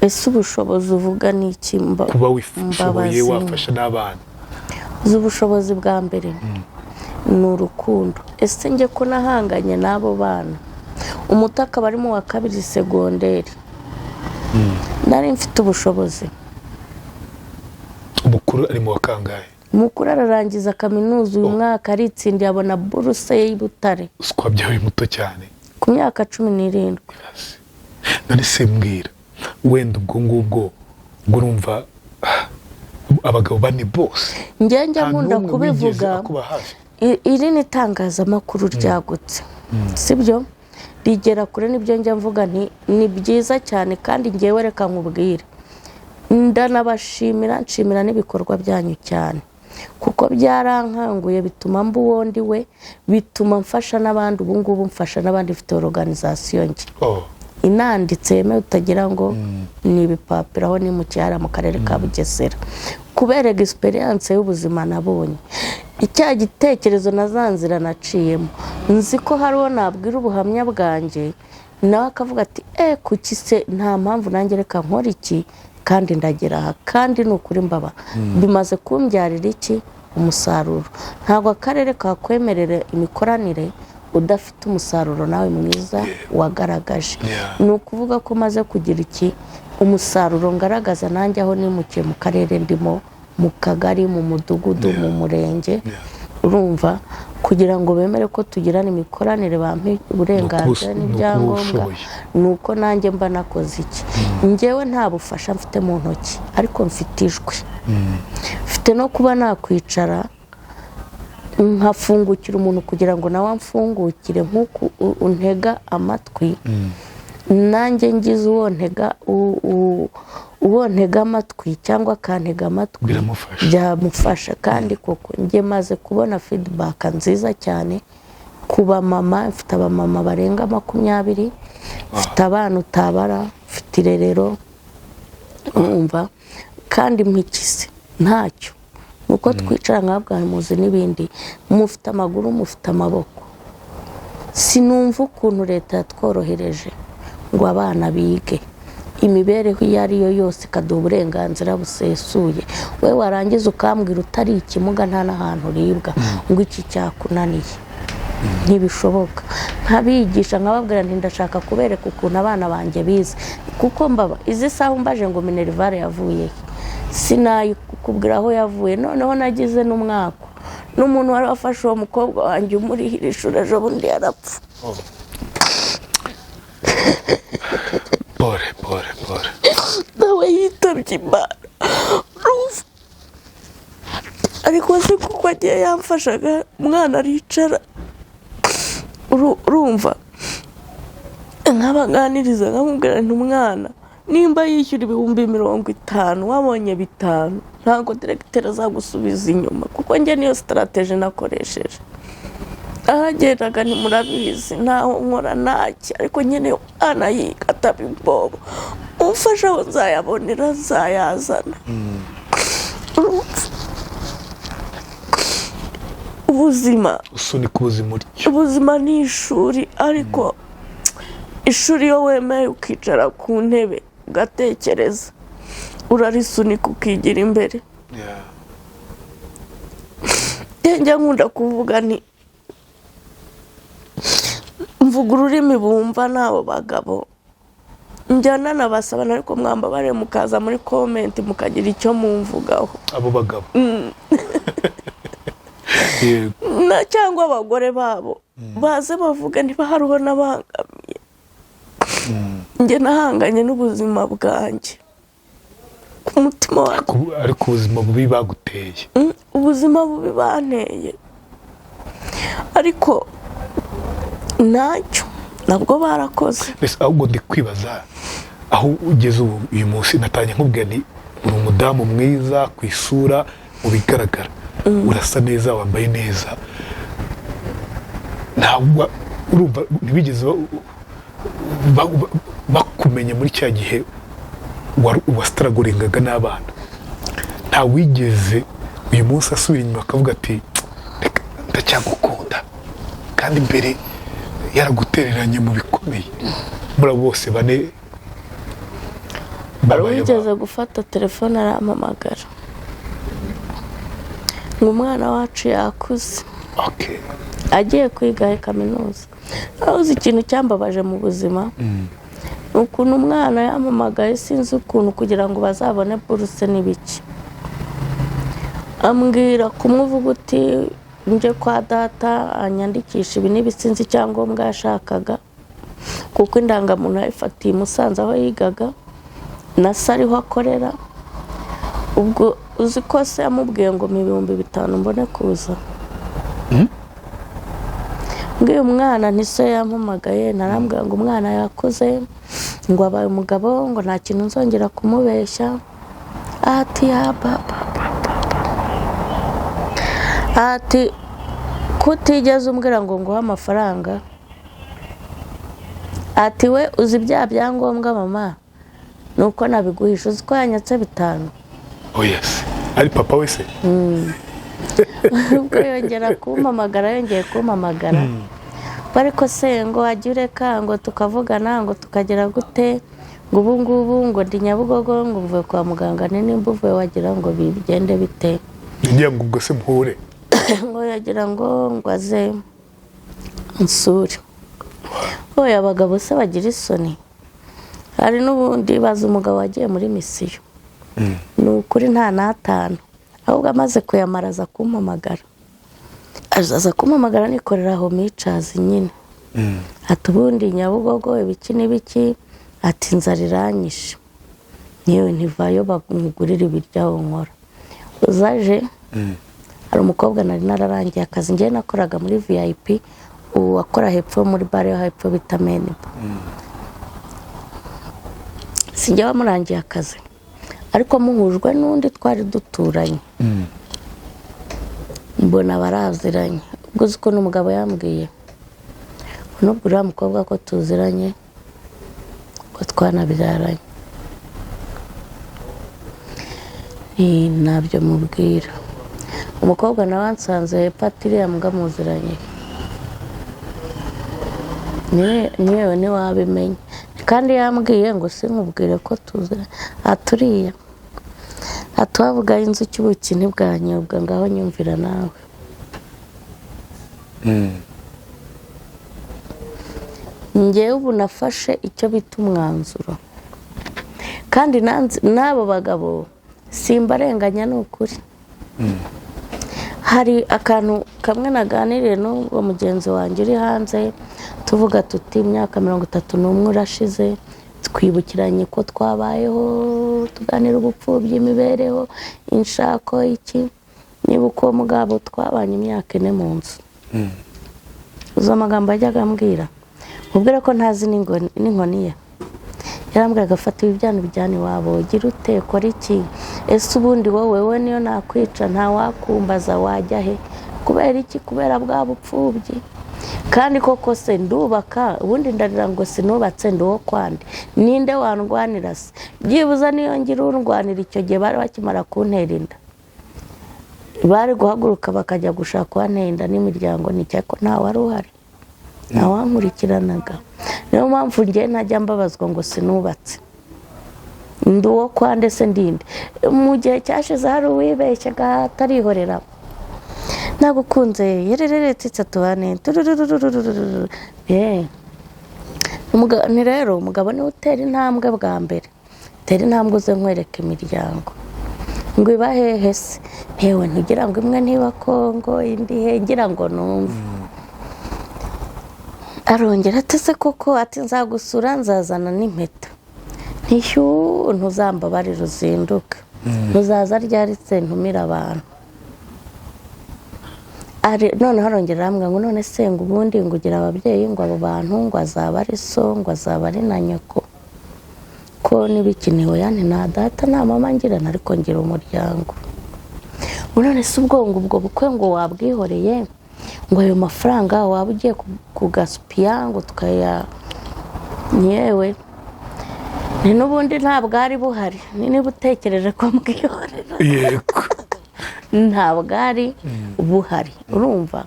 ese ubushobozi uvuga ni iki kuba wishoboye wafasha n'abana z'ubushobozi bwa mbere ni urukundo ese njye ko nahanganye n'abo bana umutaka barimo wa 2 segonderi nari mfite ubushobozi umukuru ari mu wakangaye umukuru ararangiza kaminuza uyu mwaka aritsindiye abona buruse y'Ibutare twabyaye muto cyane ku myaka 17 none se mbwira wenda ubwo ngubwo urumva abagabo bane bose njye nkunda kubivuga iri ni itangazamakuru ryagutse sibyo rigera kure n'ibyo njya mvuga ni byiza cyane kandi ngewe reka nkubwire ndanabashimira nshimira n'ibikorwa byanyu cyane kuko byarankanguye bituma mbuwondi we bituma mfasha n'abandi ubu ngubu mfasha n'abandi mfite organisation nge inanditse yemewe utagira ngo ni ibipapuro aho ni mu cyara mu karere ka Bugesera kubera experience y'ubuzima nabonye icya gitekerezo nazanzira naciyemo nzi ko hariho nabwira ubuhamya bwanjye nawe akavuga ati kuki se nta mpamvu nanjye reka nkora iki kandi ndagera aha kandi nukuri mbaba bimaze kumbyarira iki umusaruro ntabwo akarere kakwemerera imikoranire udafite umusaruro nawe mwiza wagaragaje ni ukuvuga ko maze kugira iki umusaruro ngaragaza nanjye aho nimukiye mu karere ndimo mu kagari mu mudugudu mu murenge urumva kugira ngo bemere ko tugirana imikoranire bampe uburenganzira n'ibyangombwa nuko nanjye mba nakoze iki njyewe nta bufasha mfite mu ntoki ariko mfite ijwi mfite no kuba nakwicara nkafungukira umuntu kugira ngo nawe amfungukire nk'uko untega amatwi nanjye ngize uwo ntega amatwi cyangwa akantega amatwi byamufasha kandi koko njye maze kubona feedback nziza cyane kuba mama mfite abamama barenga 20 mfite abana utabara mfite irerero umva kandi mpikise ntacyo nuko twicara nkabwa muzi n'ibindi mufite amaguru mufite amaboko sinumva ukuntu leta yatworohereje ngo abana bige imibereho iyo ari yo yose ikaduha uburenganzira busesuye we warangiza ukambwira utari ikimuga nta n'ahantu uribwa ngo iki cyakunaniye ntibishoboka nkabigisha nkababwira nti ndashaka kubereka ukuntu abana banjye bize kuko mbaba izi saha mbaje ngo Minervare yavuye sinayikubwira aho yavuye noneho nagize n'umwaka n'umuntu wari wafashe uwo mukobwa wanjye umurihira ishuri ejo bundi yarapfa pore nawe yitabye Imana ariko se kuko agiye yamfashaga umwana aricara urumva nkabaganiriza nkamubwira nti umwana nimba yishyura 50,000 wabonye 5 ntabwo directeur azagusubiza inyuma kuko njye niyo strategy nakoresheje ahagendaga ntimurabizi ntaho nkora ntaki ariko nyine anayiga ataba imbobo umfasha aho nzayabonera nzayazana. Ubuzima usunika ubuzima utyo. ubuzima ni ishuri ariko ishuri iyo wemeye ukicara ku ntebe ugatekereza urarisunika ukigira imbere. Njya nkunda kuvuga nti mvuga ururimi bumva n'abo bagabo njyana nabasaba ariko mwambabare mukaza muri comment mukagira icyo mumvugaho abo bagabo na cyangwa abagore babo baze bavuga niba hariho n'abangamiye. Njye nahanganye n'ubuzima bwanjye ku mutima wanjye ariko ubuzima bubi baguteye. ubuzima bubi banteye ariko ntacyo nabwo barakoze. Mbese ahubwo ndi kwibaza aho ugeze ubu uyu munsi natangiye nkubwira ni uri umudamu mwiza ku isura mu bigaragara urasa neza wambaye neza ntabwo urumva ntibigeze bakumenya muri cya gihe wasitaragoringaga n'abana nta wigeze uyu munsi asubira inyuma akavuga ati ndacyagukunda kandi mbere yaragutereranye mu bikomeye muri bose bane wigeze gufata telefone arampamagara ngo umwana wacu yakuze agiye kwiga kaminuza. Uzi ikintu cyambabaje mu buzima ukuntu umwana yampamagaye sinzi ukuntu kugira ngo bazabone buruse n'ibiki ambwira kumuvuga uti nje kwa data anyandikisha ibi n'ibisinzi cyangombwa yashakaga kuko indangamuntu yayifatiye Musanze aho yigaga na sariho akorera. Ubwo uzi ko se yamubwiye ngo mu 5,000 mbone kuza. Ngiye umwana ntiso yampamagaye narambwira ngo umwana yakuze ngo abaye umugabo ngo nta kintu nzongera kumubeshya ati ya baba ati kutigeze umbwira ngo nguha amafaranga ati we uzi bya byangombwa mama nuko nabiguhisha uzi ko yanyatse 5. Oh yes ari papa wese ubwo yongera kumpamagara ariko se ngo agireka ngo tukavugana ngo tukagera gute ngo ubu ngubu ngo ndi Nyabugogo ngo mvuye kwa muganga nimba uvuye wagira ngo bigende bite ngiye ngo ubwo se muhure ngo yagira ngo aze nsure. Oya abagabo se bagira isoni hari n'ubundi baza umugabo wagiye muri misiyo nukuri nta natanu ahubwo amaze kuyamaraza kumpamagara azaza kumpamagara nikorera aho micazi nyine ati ubundi Nyabugogo ibiki n'ibiki ati nzariranyishe niyo ntivayo bagurira ibiryaho nkora uzaje hari umukobwa nari nararangiye akazi ngiye nakoraga muri VIP uwakora hepfo muri bare yo hepfo bita Meniba sinjye bamurangiye akazi ariko muhujwe n'undi twari duturanye mbona baraziranye ubwo uzi ko n'umugabo yambwiye nubwo uriya mukobwa ko tuziranye ko twanabyaranye nabyo mubwira umukobwa nawe ansanze hepfo ati iriya mbwa muziranye niwe ntiwabimenya kandi yambwiye ngo sinkubwire ko tuziranye aturiya atuhavuga inzu cy'ubuki ntibwanyobwa ngaho nyumvira nawe njyewe ubu nafashe icyo bita umwanzuro kandi n'abo bagabo simbarenganya ni ukuri. Hari akantu kamwe naganiriye n'uwo mugenzi wanjye uri hanze tuvuga tuti imyaka 31 urashize twibukiranye ko twabayeho tuganira ubupfubyi imibereho inshako iki niba uko mugabo twabanye imyaka 4 mu nzu uzo magambo ajyaga ambwira mubwira ko ntazi n'inkoni ye yarambwira agafata ibyana bijyana iwabo gira utekora iki ese ubundi wowe niyo nakwica nta wakumbaza wajya he kubera iki? Kubera bwa bupfubyi. Kandi koko se ndubaka, ubundi ndarira ngo sinubatse ndi uwo kwande, ninde wandwanira se? Byibuza niyo ngira urundwanira icyo gihe bari bakimara kuntera inda, bari guhaguruka bakajya gushaka uwanteye inda n'imiryango, ni cyako nta wari uhari, nta wankurikiranaga. Niyo mpamvu njye ntajya mbabazwa ngo sinubatse, ndi uwo kwande se ndinde. Mu gihe cyashize hari uwibeshyaga atarihorera, nagukunze yererere titsa tubane ni rero umugabo niwe utera intambwe bwa mbere. Tera intambwe uze nkwereka imiryango ngo iba hehe se, yewe ntugira ngo imwe ntiba Kongo indi he, ngira ngo numve. Arongera ati se koko, ati nzagusura nzazana n'impeta, ntishyuwe ntuzambabarira uzinduka, ntuzaza ryari se ntumira abantu. Noneho arongera arambwira ngo none se ngo ubundi ngo ugira ababyeyi, ngo abo bantu ngo azaba ari so, ngo azaba ari na nyoko, ko n'ibikiniwe yani nta data nta mama ngira, ariko ngira umuryango. None se ubwo bukwe ngo wabwihoreye, ngo ayo mafaranga waba ugiye kugasupiya ngo tukaya, yewe ni n'ubundi ntabwo ari buhari, ni niba utekereje ko mbwihorera. Yego. Ntabwo ari buhari, urumva,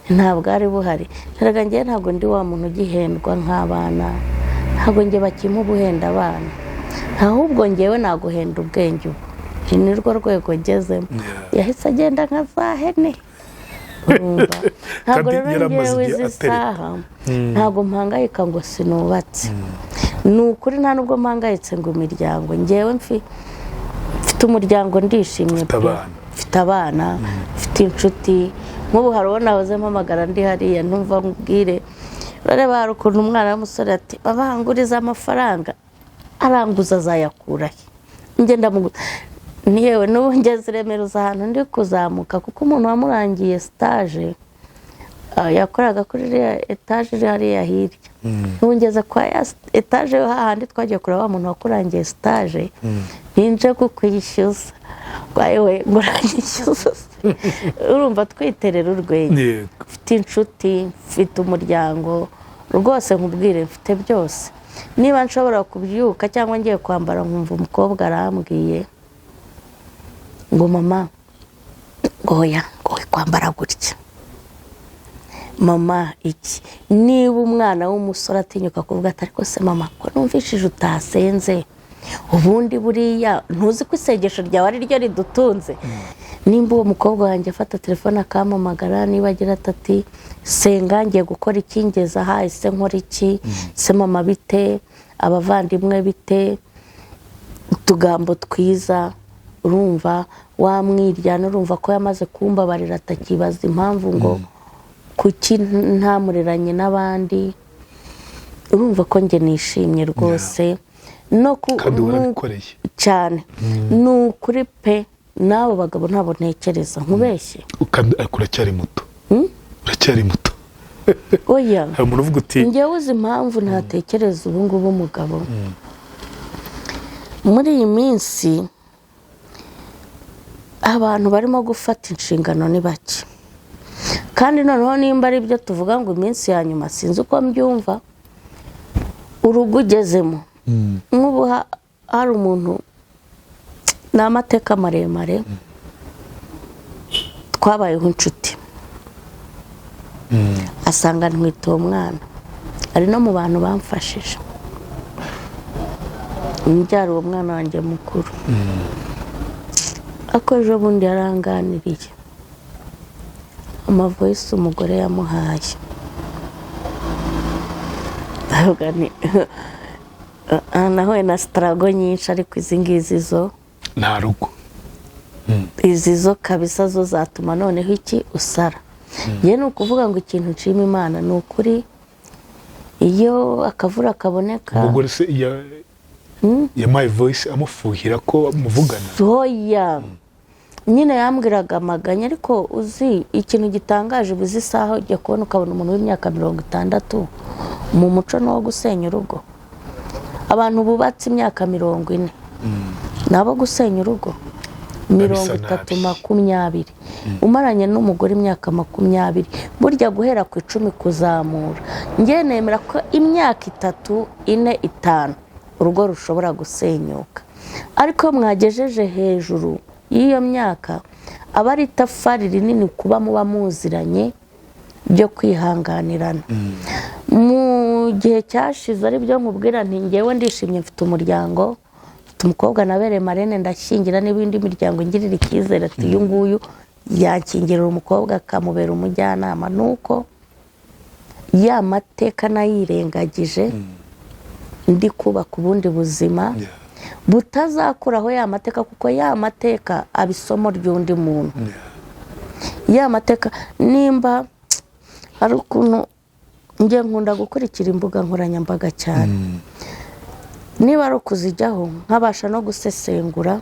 ntabwo ari buhari. Naraga njye ntabwo ndi wa muntu ugihendwa nk'abana, ntabwo njye bakima ubuhenda abana, ahubwo njyewe naguhenda ubwenge ubu, ni rwo rwego ngezemo. Yahise agenda nka za hene, urumva. Ntabwo rero njyewe izi saha ntabwo mpangayika ngo sinubatse, ni ukuri nta nubwo mpangayitse ngo imiryango. Njyewe mfite umuryango ndishimye, mfite abana, mfite inshuti. Nk'ubu hari uwo nahoze mpamagara ndi hariya, ntumva mbwire, urareba hari ukuntu umwana w'umusore ati babanguriza amafaranga, aranguza azayakurahe, njye ndamuguza. Yewe n'ubu ngeze Remeruza ahantu ndi kuzamuka, kuko umuntu wamurangiye stage yakoraga kuri etaje iri hariya hirya. N'ubu ngeze kwa ya etaje yo hahandi twagiye kureba wa muntu wakurangiye stage, ninje kukwishyuza rwayewe ngo uranyishyuza. Urumva twiterera urwenya. Mfite inshuti, mfite umuryango, rwose nkubwire mfite byose. Niba nshobora kubyuka cyangwa ngiye kwambara nkumva umukobwa arambwiye ngo mama ngoya ngo kwambara gutya, mama iki, niba umwana w'umusore atinyuka kuvuga ati ariko se mama ko numvishije utasenze, ubundi buriya ntuzi ko isengesho ryawe ari ryo ridutunze. Nimba uwo mukobwa wanjye afata telefone akampamagara, niba agira ati senga ngiye gukora iki, ngeze aha ese nkora iki, se mama bite, abavandimwe bite, utugambo twiza, urumva wamwiryana, urumva ko yamaze kumbabarira, atakibaza impamvu ngo kuki ntamureranye n'abandi. Urumva ko njye nishimye rwose, no cyane ni ukuri pe. N'abo bagabo ntabwo ntekereza nkubeshye, uracyari muto, uracyari muto. Oya, hari umuntu uvuga uti njyewe uzi impamvu ntatekereza ubu ngubu umugabo. Muri iyi minsi abantu barimo gufata inshingano ni bake, kandi noneho nimba ari byo tuvuga ngo iminsi ya nyuma, sinzi uko mbyumva. Urugo ugezemo nk'ubu hari umuntu, ni amateka maremare, twabayeho inshuti, asanga ntwite uwo mwana, ari no mu bantu bamfashije imbyaro uwo mwana wanjye mukuru. Ako ejo bundi yaranganiriye amavoice umugore yamuhaye, avuga ni nahuye na struggle nyinshi, ariko izi ngizi zo nta rugo, izi zo kabisa zo zatuma noneho iki usara. Njye ni ukuvuga ngo ikintu nshima Imana ni ukuri, iyo akavura kaboneka. umugore se ya my voice amufuhira ko muvugana. Oya, nyine yambwiraga amaganya, ariko uzi ikintu gitangaje, buzi isaha ujya kubona ukabona umuntu w'imyaka 60 mu muco no gusenya urugo. Abantu bubatse imyaka 40 nabo gusenya urugo 30 20, umaranye n'umugore imyaka 20 burya guhera ku 10 kuzamura njye nemera ko imyaka 3 4 5 urugo rushobora gusenyuka ariko mwagejeje hejuru y'iyo myaka aba ari itafari rinini kuba muba muziranye byo kwihanganirana mu gihe cyashize ari byo nkubwira nti ngewe ndishimye mfite umuryango umukobwa nabereye marene ndashyingira n'ibindi miryango ngirira icyizere ati uyu nguyu yakingirira umukobwa akamubera umujyanama nuko ya mateka nayirengagije ndi kubaka ubundi buzima butazakuraho ya mateka kuko ya mateka abisomo ry'undi muntu ya mateka nimba ari ukuntu njye nkunda gukurikira imbuga nkoranyambaga cyane niba ari ukuzijyaho nkabasha no gusesengura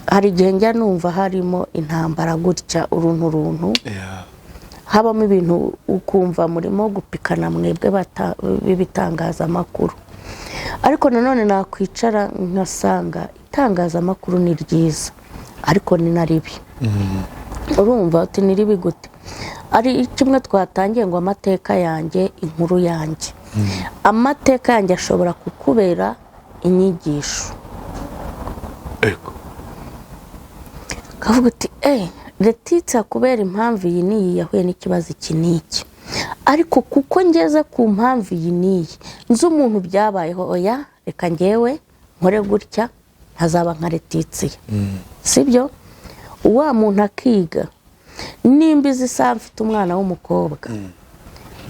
hari igihe njya numva harimo intambara gutya uruntu habamo ibintu ukumva murimo gupikana mwebwe b'ibitangazamakuru ariko nanone nakwicara nkasanga itangazamakuru ni ryiza ariko ni na ribi urumva uti ni ribi gute ari kimwe twatangiye ngo amateka yanjye inkuru yanjye amateka yanjye ashobora kukubera inyigisho kavuga uti Letitsa kubera impamvu iyi niyi yahuye n'ikibazo iki n'iki ariko kuko ngeze ku mpamvu iyi niyi nzi umuntu byabayeho oya reka ngewe nkore gutya ntazaba nka Letitsa sibyo wa muntu akiga nimba izi saa mfite umwana w'umukobwa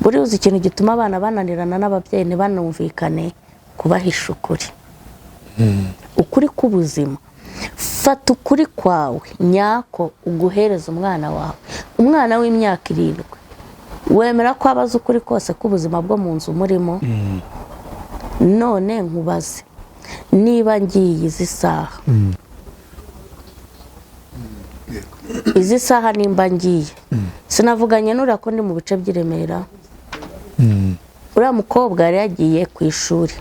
buri uzi ikintu gituma abana bananirana n'ababyeyi ntibanumvikane kubahisha ukuri k'ubuzima fata ukuri kwawe nyako uguhereza umwana wawe umwana w'imyaka 7 wemera ko abaza ukuri kose k'ubuzima bwo mu nzu murimo none nkubaze niba ngiye izi saha nimba ngiye sinavuganye n'ura ko ndi mu bice by'Iremera uriya mukobwa yari yagiye ku ishuri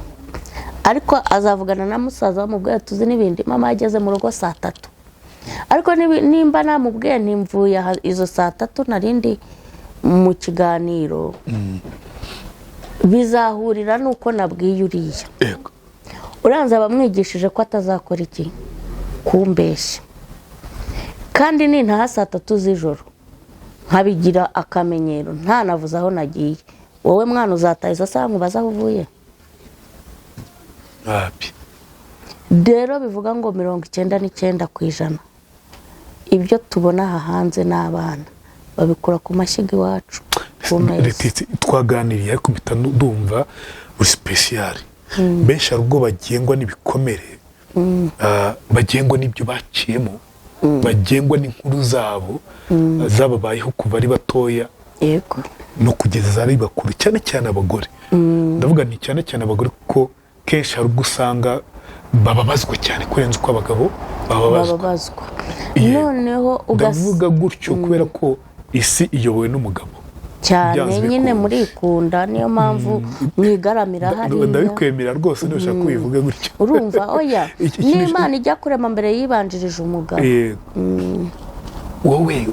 ariko azavugana na musaza wamubwiye tuzi n'ibindi mama yageze mu rugo saa 3 ariko nimba namubwiye ntimvuye izo saa 3 narindi mu kiganiro bizahurira nuko nabwiye uriya uranza bamwigishije ko atazakora iki kumbeshya kandi ni nta saa 3 z'ijoro nkabigira akamenyero nta navuze aho nagiye wowe mwana uzataha izo saa nkubaza aho uvuye rero bivuga ngo 99% ibyo tubona aha hanze n'abana babikura ku mashyiga iwacu ku meza twaganiriye ariko mpita ndumva uri special benshi ari ubwo bagengwa n'ibikomere bagengwa n'ibyo baciyemo bagengwa n'inkuru zabo zababayeho kuva ari batoya yego no kugeza ari bakuru cyane cyane abagore ndavuga ni cyane cyane abagore kuko kenshi hari ubwo usanga bababazwa cyane kurenza uko abagabo bababazwa noneho ndavuga gutyo kubera ko isi iyobowe n'umugabo cyane nyine muri ikunda niyo mpamvu mwigaramira hariya ndabikwemera rwose ndashaka kubivuga gutyo urumva oya n'Imana ijya kurema mbere yibanjirije umugabo wowe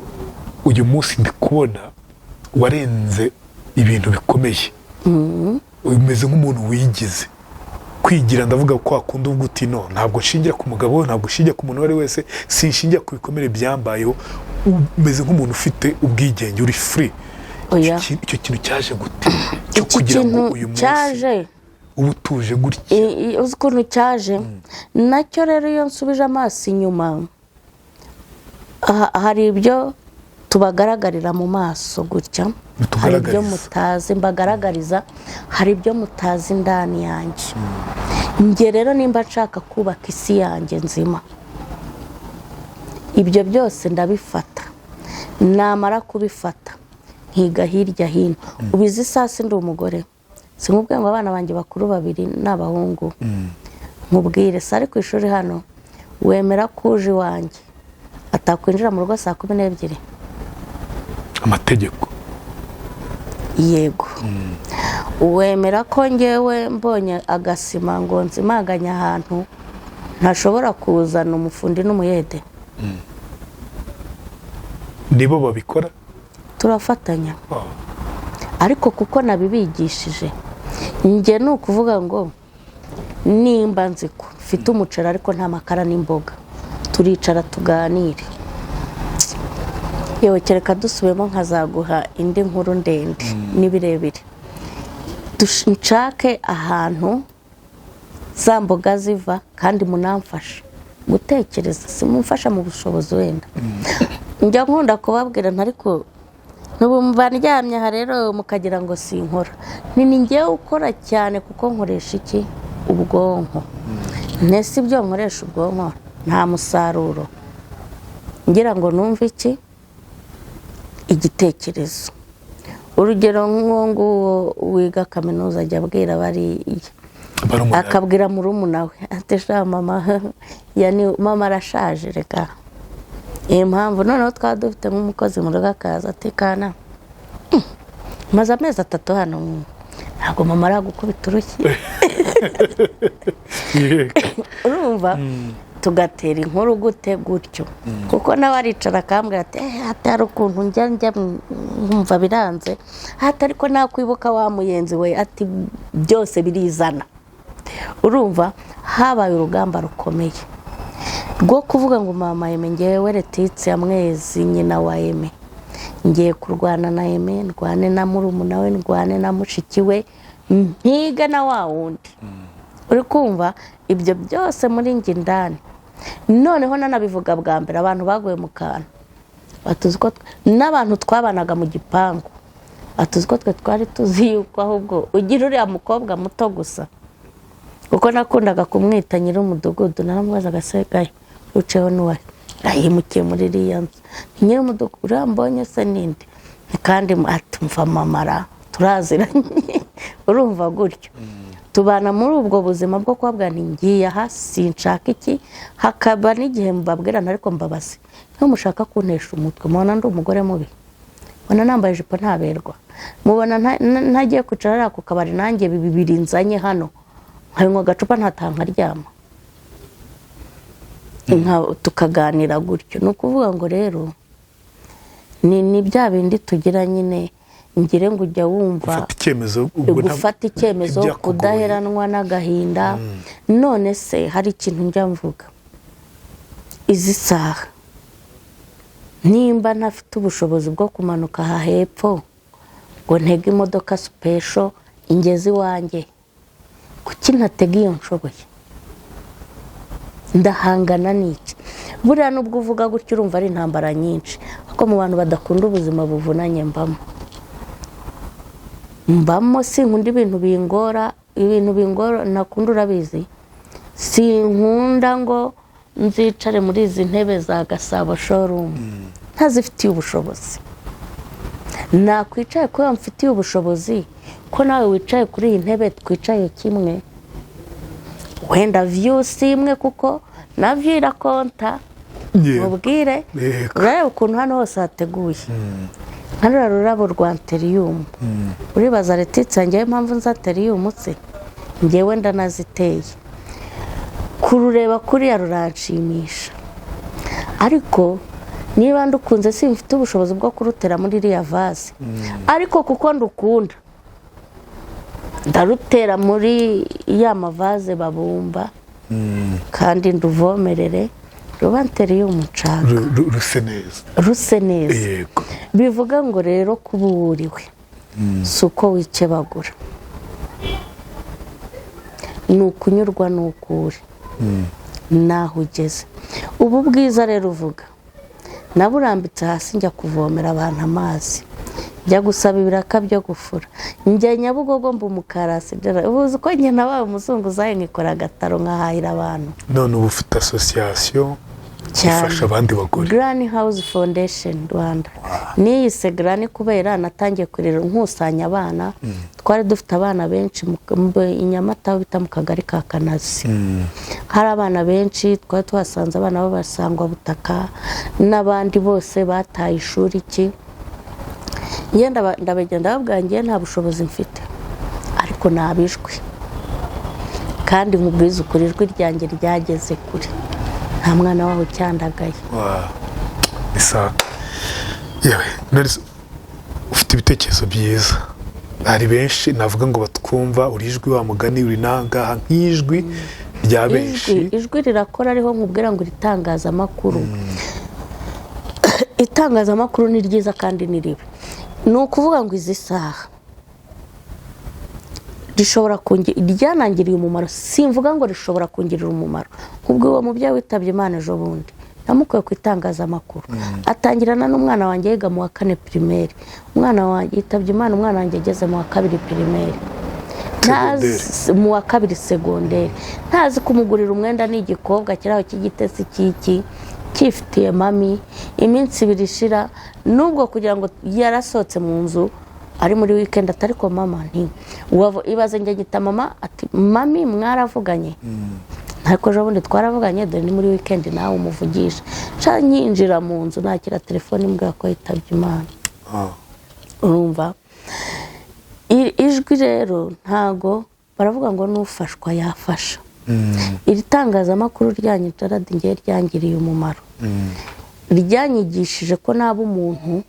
uyu munsi ndikubona warenze ibintu bikomeye umeze nk'umuntu wigize kwigira ndavuga ko akunda uvuga uti no ntabwo nshingira ku mugabo ntabwo nshingira ku muntu wari wese sinshingira ku bikomere byambayeho umeze nk'umuntu ufite ubwigenge uri free icyo kintu cyaje gute cyo kugira ngo uyu munsi cyaje ubutuje gutya uzi ukuntu cyaje nacyo rero iyo nsubije amaso inyuma hari ibyo tubagaragarira mu maso gutya hari ibyo mutazi mbagaragariza hari ibyo mutazi indani yanjye njye rero nimba nshaka kubaka isi yanjye nzima ibyo byose ndabifata namara kubifata nkiga hirya hino ubizi sasi ndi umugore sinkubwiye ngo abana banjye bakuru 2 n'abahungu nkubwire sari ku ishuri hano wemera kuje wanjye atakwinjira mu rugo saa 12 amategeko yego wemera ko ngewe mbonye agasima ngo nzimaganya ahantu ntashobora kuzana umufundi n'umuyede nibo babikora turafatanya ariko kuko nabibigishije njye ni ukuvuga ngo nimba nzi ko mfite umuceri ariko nta makara n'imboga turicara tuganire yewe kereka dusubemo nkazaguha indi nkuru ndende n'ibirebire nshake ahantu za mboga ziva kandi munamfasha gutekereza simumfasha mu bushobozi wenda njya nkunda kubabwira ariko n'ubumva ndyamye aha rero mukagira ngo sinkora ni njyewe ukora cyane kuko nkoresha iki ubwonko ntese ibyo nkoresha ubwonko nta musaruro ngira ngo numve iki igitekerezo urugero nk'uwo wiga kaminuza ajya abwira bariya akabwira murumuna we ati sha mama mama arashaje reka iyi mpamvu noneho twaba dufite nk'umukozi mu rugo akaza ati kana maze amezi 3 hano ntabwo mama aragukubita urushyi urumva tugatera inkuru gute gutyo kuko nawe aricara akambwira ati hatari ukuntu njya nkumva biranze hatari ko nakwibuka wa muyenzi we ati byose birizana urumva habaye urugamba rukomeye rwo kuvuga ngo mama Yeme ngewe Letitsi amwezi nyina wa Yeme ngiye kurwana na Yeme ndwane na murumuna we ndwane na mushiki we mpiga na wa wundi uri kumva ibyo byose muri ngi ndani noneho nanabivuga bwa mbere abantu baguye mu kantu batuzi ko n'abantu twabanaga mu gipangu batuzi ko twe twari tuzi yuko ahubwo ugira uriya mukobwa muto gusa kuko nakundaga kumwita nyiri umudugudu naramubaza agasegaye uceho n'uwari ayimukiye muri iriya nzu nyiri umudugudu urambonye se ninde kandi atumva mamara turaziranye urumva gutyo tubana muri ubwo buzima bwo kwabwa ngiye aha sinshaka iki hakaba n'igihe mbabwirana ariko mbabase nko mushaka kuntesha umutwe mubona ndi umugore mubi bona nambaye ijipo ntaberwa mubona ntagiye kwicara ku kabari nanjye bibiri nzanye hano nkanywa agacupa ntatanka ryama tukaganira gutyo ni ukuvuga ngo rero ni bya bindi tugira nyine ngire ngo ujya wumva gufata icyemezo kudaheranwa n'agahinda none se hari ikintu njya mvuga izi saha nimba ntafite ubushobozi bwo kumanuka aha hepfo ngo ntege imodoka special ingezi wanjye kuki ntatega iyo nshoboye ndahangana n'iki buriya nubwo uvuga gutyo urumva ari intambara nyinshi ariko mu bantu badakunda ubuzima buvunanye mbamo sinkunda ibintu bingora nakunda urabizi sinkunda ngo nzicare muri izi ntebe za Gasabo showroom ntazifitiye ubushobozi nakwicaye ko mfitiye ubushobozi ko nawe wicaye kuri iyi ntebe twicaye kimwe wenda views imwe kuko navyo irakonta mubwire urareba ukuntu hano hose hateguye hano rurabo rwa Anthurium uribaza Letitsi ngewe mpamvu nza Anthurium se ngewe ndanaziteye kurureba kuriya ruranshimisha ariko niba ndukunze simfite ubushobozi bwo kurutera muri iriya vase ariko kuko ndukunda ndarutera muri ya mavaze babumba kandi nduvomerere ruba Anthurium nshaka ruse neza bivuga ngo rero kuburiwe suko wikebagura nukunyurwa nukuri naho ugeze ubu bwiza rero uvuga naburambitse hasi njya kuvomera abantu amazi njya gusaba ibiraka byo gufura njya Nyabugogo mba umukarasi ubuzi ko njye nabaye umuzunguzayi nkikora agataro nkahahira abantu none ubu ufite association ifasha abandi bagore Granny House Foundation Rwanda niyise Granny kubera natangiye kurera nkusanya abana twari dufite abana benshi Inyamata bita mu kagari ka Kanazi hari abana benshi twari twasanze abana babasangwa butaka n'abandi bose bataye ishuri ki ngenda ndabegenda babwangiye nta bushobozi mfite ariko nabishwe kandi nkubwiza ukuri ijwi ryanjye ryageze kure nta mwana waho cyandagaye isa yewe ufite ibitekerezo byiza. Hari benshi navuga ngo batwumva, uri ijwi wa mugani, uri nangaha nk'ijwi rya benshi. Ijwi rirakora, ariho nkubwira ngo itangazamakuru. Itangazamakuru ni ryiza kandi ni ribi. Ni ukuvuga ngo izi saha rishobora ryanangiriye umumaro, simvuga ngo rishobora kungirira umumaro. Ubwo uwo mubyeyi witabye Imana ejo bundi namukuye ku itangazamakuru, atangirana n'umwana wanjye yiga mu wa 4 primaire. Umwana wanjye yitabye Imana, umwana wanjye ageze mu wa 2 primaire, mu wa 2 secondaire. Ntazi kumugurira umwenda n'igikobwa kiraho cy'igitesi kiki kifitiye mami. Iminsi 2 ishira, nubwo kugira ngo yarasohotse mu nzu ari muri weekend atari ko mama nti ibaze njye gita mama ati mami mwaravuganye. Ariko ejo bundi twaravuganye, dore ni muri weekend nawe umuvugisha. Nca nyinjira mu nzu nakira telefone imbwa ko yitabye Imana. Urumva ijwi rero ntago baravuga ngo nufashwa yafasha. Iri tangazamakuru ryanyu taradi ngiye ryangiriye umumaro. Ryanyigishije ko naba umuntu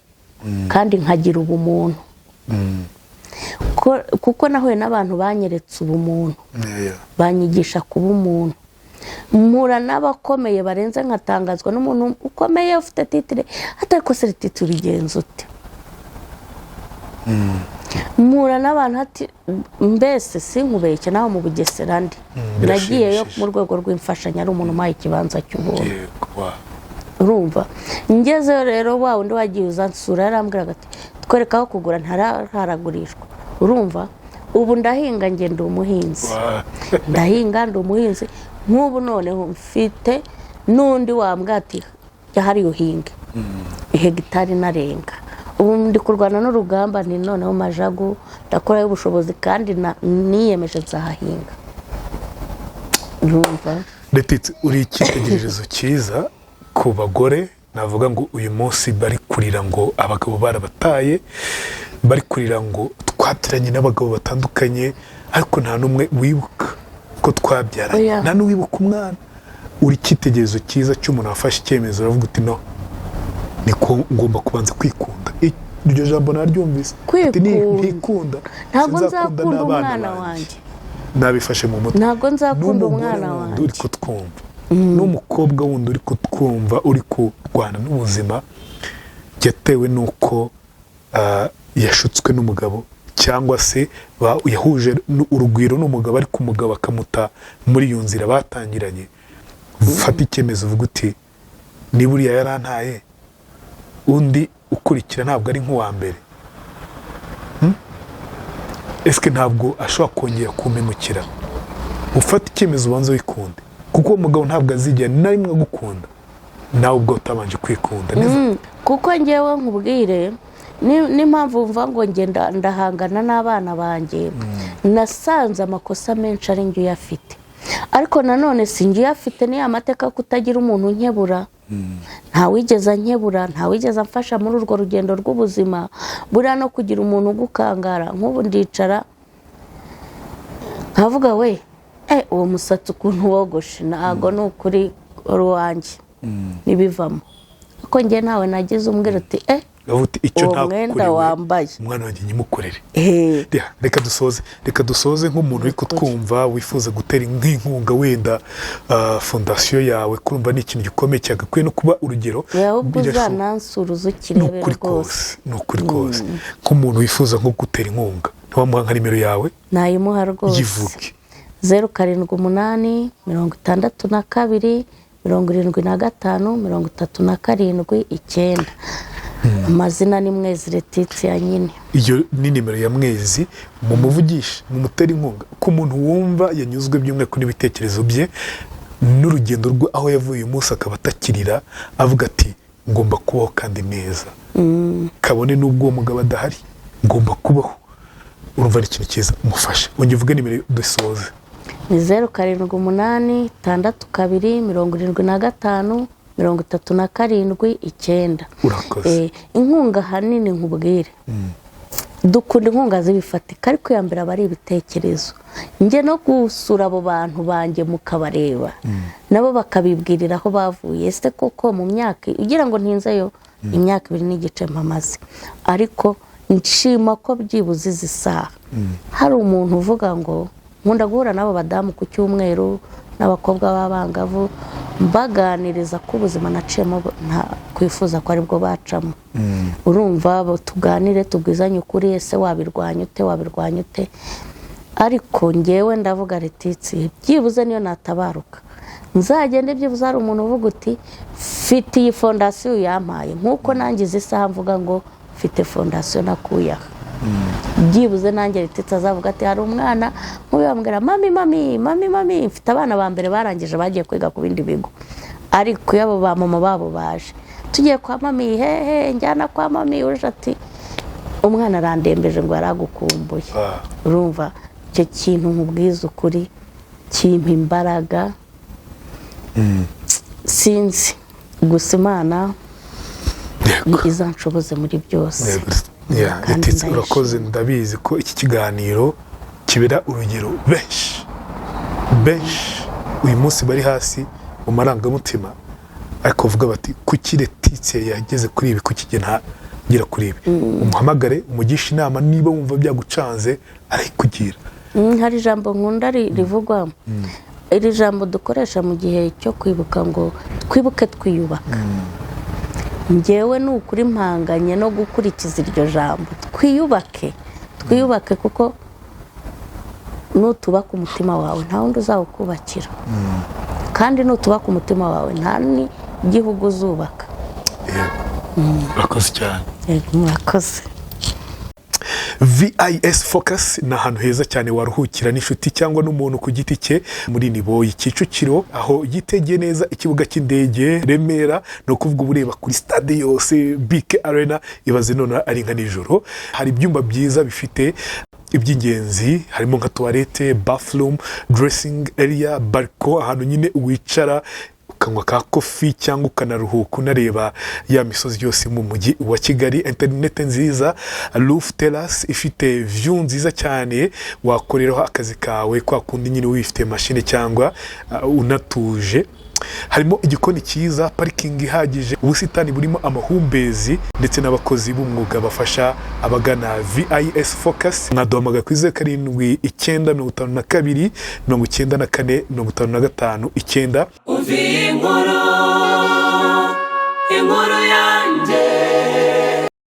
kandi nkagira ubumuntu. Kuko nahuye n'abantu banyeretse ubumuntu, banyigisha kuba umuntu. Mpura n'abakomeye barenze, nkatangazwa n'umuntu ukomeye ufite titire, atari ko se titire igenza ute. Mpura n'abantu ati mbese sinkubeshye naho mu Bugesera ndi nagiyeyo mu rwego rw'imfashanyo, ari umuntu umaye ikibanza cy'ubuntu. Urumva ngezeyo rero wa undi wagiye uzansura yarambwiraga ati twereka aho kugura ntaragurishwa. Urumva ubu ndahinga, ngenda umuhinzi, ndahinga ndi umuhinzi. Nk'ubu noneho mfite n'undi wambwira ati yahari uhinge hegitari narenga. Ubu ndi kurwana n'urugamba, ni noneho Majagu ndakorayo ubushobozi kandi niyemeje nzahahinga. Urumva Letitsi, uri icyitegererezo cyiza ku bagore. Navuga ngo uyu munsi bari kurira ngo abagabo barabataye, bari kurira ngo twatiranye n'abagabo batandukanye, ariko nta n'umwe wibuka ko twabyaranye, nta n'uwibuka umwana. Uri icyitegererezo cyiza cy'umuntu wafashe icyemezo, aravuga uti no, niko ngomba kubanza kwikunda. Iryo jambo naryumvise, ntikunda, ntabwo nzakunda umwana wanjye. Nabifashe mu mutwe, ntabwo nzakunda umwana wanjye. Uri kutwumva n'umukobwa wundi uri kutwumva, uri kurwana n'ubuzima, yatewe n'uko yashutswe n'umugabo, cyangwa se yahuje urugwiro n'umugabo, ariko umugabo akamuta muri iyo nzira batangiranye. Ufata icyemezo uvuga uti niba uriya yarantaye, undi ukurikira ntabwo ari nk'uwa mbere. Eske ntabwo ashobora kongera kumpemukira? Ufata icyemezo ubanza wikunde, kuko umugabo ntabwo azigera na rimwe agukunda nawe ubwo utabanje kwikunda. Kuko ngewe nkubwire n'impamvu mva ngo ngenda ndahangana n'abana banjye, nasanze amakosa menshi ari njye uyafite, ariko nanone si njye uyafite. Ni amateka kutagira umuntu nkebura. Ntawigeze nkebura, ntawigeze amfasha muri urwo rugendo rw'ubuzima. Buriya no kugira umuntu ugukangara, nk'ubu ndicara nkavuga we uwo musatsi ukuntu wogoshe ntago ni ukuri ruwanjye nibivamo. Kuko njye nawe nagize umbwira uti icyo mwenda wambaye umwana wanjye nyimukorere. Reka dusoze nk'umuntu uri kutwumva wifuza gutera nk'inkunga, wenda fondasiyo yawe, kurumva ni ikintu gikomeye cyagakwiye no kuba urugero. Ahubwo uzanansura uzukirebera rwose. Ni ukuri kose. Nk'umuntu wifuza nko gutera inkunga, ntiwamuha nka nimero yawe? Nayimuha rwose. Yivuge. 07 62 75 37 9. Amazina ni Mwezi Letitsi nyine. Iyo ni nimero ya Mwezi, mumuvugisha, mumutera inkunga. Ku muntu wumva yanyuzwe by'umwe kuri bitekerezo bye n'urugendo rwe aho yavuye uyu munsi, akaba atakirira, avuga ati ngomba kubaho kandi neza, kabone n'ubwo uwo mugabo adahari, ngomba kubaho. Urumva ari ikintu cyiza, umufashe. Wongeye uvuge nimero dusoze. Ni 07 62 75 37 Urakoze. Inkunga hanini nkubwire, dukunda inkunga zibifatika, ariko ya mbere aba ari ibitekerezo. Nge no gusura abo bantu banjye mukabareba, nabo bakabibwirira aho bavuye. Ese koko mu myaka ugira ngo ntinzeyo imyaka 2 n'igice mpamaze, ariko nshima ko byibuze izi saha hari umuntu uvuga ngo nkunda guhura n'abo badamu ku cyumweru n'abakobwa b'abangavu mbaganiriza ko ubuzima naciyemo nta kwifuza ko aribwo bacamo. Urumva bo tuganire tubwizanye ukuri, ese wabirwanya ute, ariko ngewe ndavuga retitsi byibuze niyo natabaruka nzagende byibuze hari umuntu uvuga uti mfite iyi fondasiyo yampaye, nk'uko nangize isaha mvuga ngo mfite fondasiyo nakuyaha. Byibuze nanjye retitsi azavuga ati hari umwana nk'ubambwira mami mfite abana ba mbere barangije bagiye kwiga ku bindi bigo, ariko yabo ba mama babo baje tugiye kwa mami, hehe njyana kwa mami, uje ati umwana arandembeje ngo yaragukumbuye. Urumva icyo kintu nkubwiza ukuri kimpa imbaraga. Sinzi gusa Imana izanshoboze muri byose. Retitsi urakoze, ndabizi ko iki kiganiro kibera urugero benshi uyu munsi bari hasi mu marangamutima, ariko bavuga bati kuki Retitsi yageze kuri ibi, kuki gira kuri ibi. Umuhamagare umugisha inama niba wumva byagucanze arikugira. Hari ijambo nkunda rivugwa, iri jambo dukoresha mu gihe cyo kwibuka ngo twibuke twiyubaka. Ngewe ni ukuri mpanganye no gukurikiza iryo jambo, twiyubake kuko nutubaka umutima wawe nta wundi uzawukubakira, kandi nutubaka umutima wawe nta n'igihugu uzubaka. Urakoze cyane. Murakoze. VIS Focus ni ahantu heza cyane waruhukira n'inshuti cyangwa n'umuntu ku giti cye muri Niboyi Kicukiro, aho yitegeye neza ikibuga cy'indege Remera, no kuvuga ubureba kuri stade yose BK Arena, ibaze none ari nka nijoro. Hari ibyumba byiza bifite iby'ingenzi, harimo nka toilette, bathroom, dressing area, balcon, ahantu nyine wicara ukanywa ka kofi cyangwa ukanaruhuka unareba ya misozi yose mu mujyi wa Kigali. Internet nziza, roof terrace ifite view nziza cyane wakoreraho akazi kawe kwa kundi nyine wifite machine cyangwa unatuje. Harimo igikoni cyiza, parking ihagije, ubusitani burimo amahumbezi ndetse n'abakozi b'umwuga bafasha abagana VIS Focus. Mwaduhamagara kuri 0792 94 55 9. Umva inkuru yanjye.